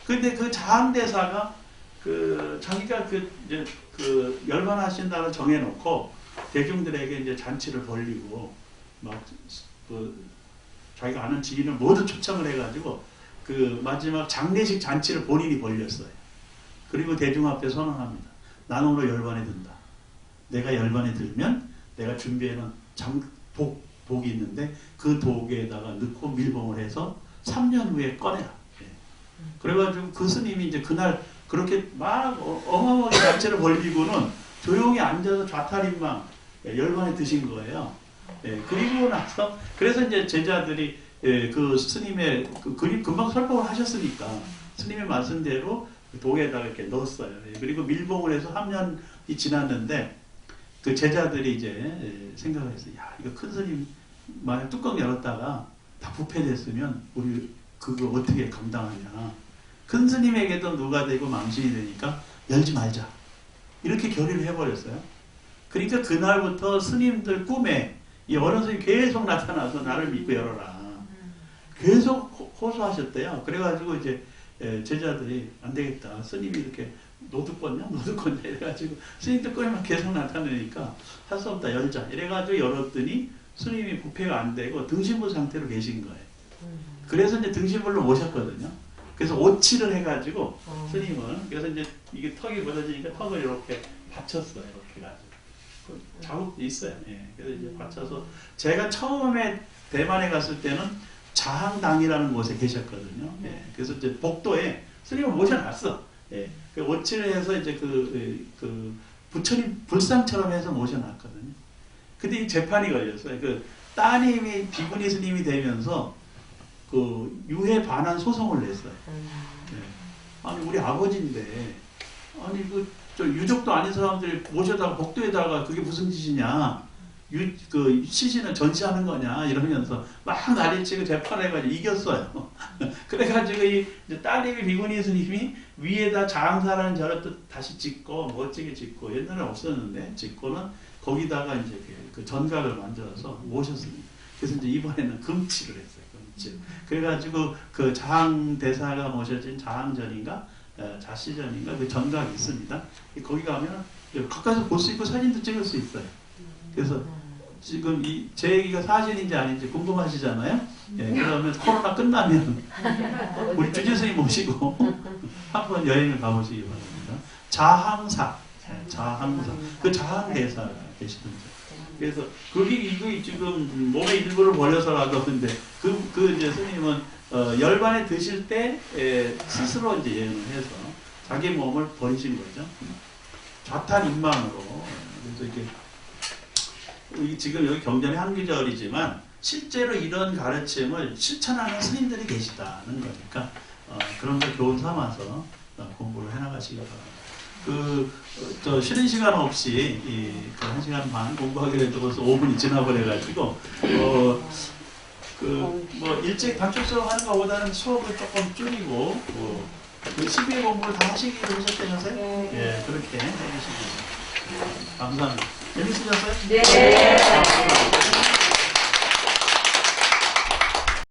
근데 그 자항대사가 그 자기가 이제 열반하신다고 정해놓고 대중들에게 이제 잔치를 벌리고 막 자기가 아는 지인을 모두 초청을 해가지고 그 마지막 장례식 잔치를 본인이 벌렸어요. 그리고 대중 앞에 선언합니다. 나는 오늘 열반에 든다. 내가 열반에 들면 내가 준비해놓은 독이 있는데 그 독에다가 넣고 밀봉을 해서 3년 후에 꺼내라. 예. 그래가지고 그 스님이 이제 그날 그렇게 막 어마어마하게 잔치를 벌리고는 조용히 앉아서 좌탈인망 열반에 드신 거예요. 예. 그리고 나서 그래서 이제 제자들이 그 스님의 그 그림 금방 설법을 하셨으니까 스님의 말씀대로 독에다가 이렇게 넣었어요. 그리고 밀봉을 해서 3년이 지났는데 그 제자들이 이제 생각을 했어요. 야, 이거 큰 스님 만약 뚜껑 열었다가 다 부패됐으면 우리 그거 어떻게 감당하냐. 큰 스님에게도 누가 되고 망신이 되니까 열지 말자. 이렇게 결의를 해버렸어요. 그러니까 그날부터 스님들 꿈에 이 어른 스님이 계속 나타나서 나를 믿고 열어라. 계속 호소하셨대요. 그래가지고 이제 제자들이 안 되겠다. 스님이 이렇게 노드 껐냐? 노드 껐냐? 이래가지고 스님 뜻거리만 계속 나타내니까 할 수 없다. 열자. 이래가지고 열었더니 스님이 부패가 안 되고 등신부 상태로 계신 거예요. 그래서 이제 등신부를 모셨거든요. 그래서 오치를 해가지고 스님은 그래서 이제 이게 턱이 벌어지니까 턱을 이렇게 받쳤어요. 이렇게 가지고 그 자국도 있어요. 예. 그래서 이제 받쳐서 제가 처음에 대만에 갔을 때는 자항당이라는 곳에 계셨거든요. 예. 그래서 이제 복도에 스님을 모셔놨어. 예. 그 오치를 해서 이제 그 부처님 불상처럼 해서 모셔놨거든요. 근데 이 재판이 걸렸어요. 그 따님이 비구니 스님이 되면서 그 유해 반환 소송을 냈어요. 네. 아니 우리 아버지인데 아니 저 유족도 아닌 사람들 모셔다가 복도에다가 그게 무슨 짓이냐? 그 시신을 전시하는 거냐? 이러면서 막 난리치고 재판해가지고 이겼어요. 그래가지고 이제 따님이 비구니 스님이 위에다 장사라는 절을 또 다시 짓고 멋지게 짓고 옛날에 없었는데 짓고는 거기다가 이제 그 전각을 만들어서 모셨습니다. 그래서 이제 이번에는 금치를 했어요. 금치. 그래가지고 그 자항대사가 모셔진 자항전인가 자시전인가 그 전각이 있습니다. 거기 가면 가까이서 볼 수 있고 사진도 찍을 수 있어요. 그래서 지금 제 얘기가 사실인지 아닌지 궁금하시잖아요. 예, 그러면 코로나 끝나면 우리 주지스님 모시고 한번 여행을 가보시기 바랍니다. 자항사, 자항사, 그 자항대사가 계시던데. 그래서 이거 지금 몸의 일부를 버려서라도 근데 그 이제 스님은 열반에 드실 때 스스로 이제 여행을 해서 자기 몸을 버리신 거죠. 좌탄인망으로. 그래서 이게 지금 여기 경전의 한계절이지만 실제로 이런 가르침을 실천하는 스님들이 계시다는 거니까 그런 걸 교훈 삼아서 공부를 해나가시기 바랍니다. 저 쉬는 시간 없이 그 1시간 반 공부하기로 해도 벌써 5분이 지나버려가지고 뭐 일찍 단축수업 하는 것보다는 수업을 조금 줄이고 그 12회 공부를 다 하시기로 하셨다면서요? 예, 그렇게 해주시기 바랍니다. 감사합니다. 재밌으셨어요? 네.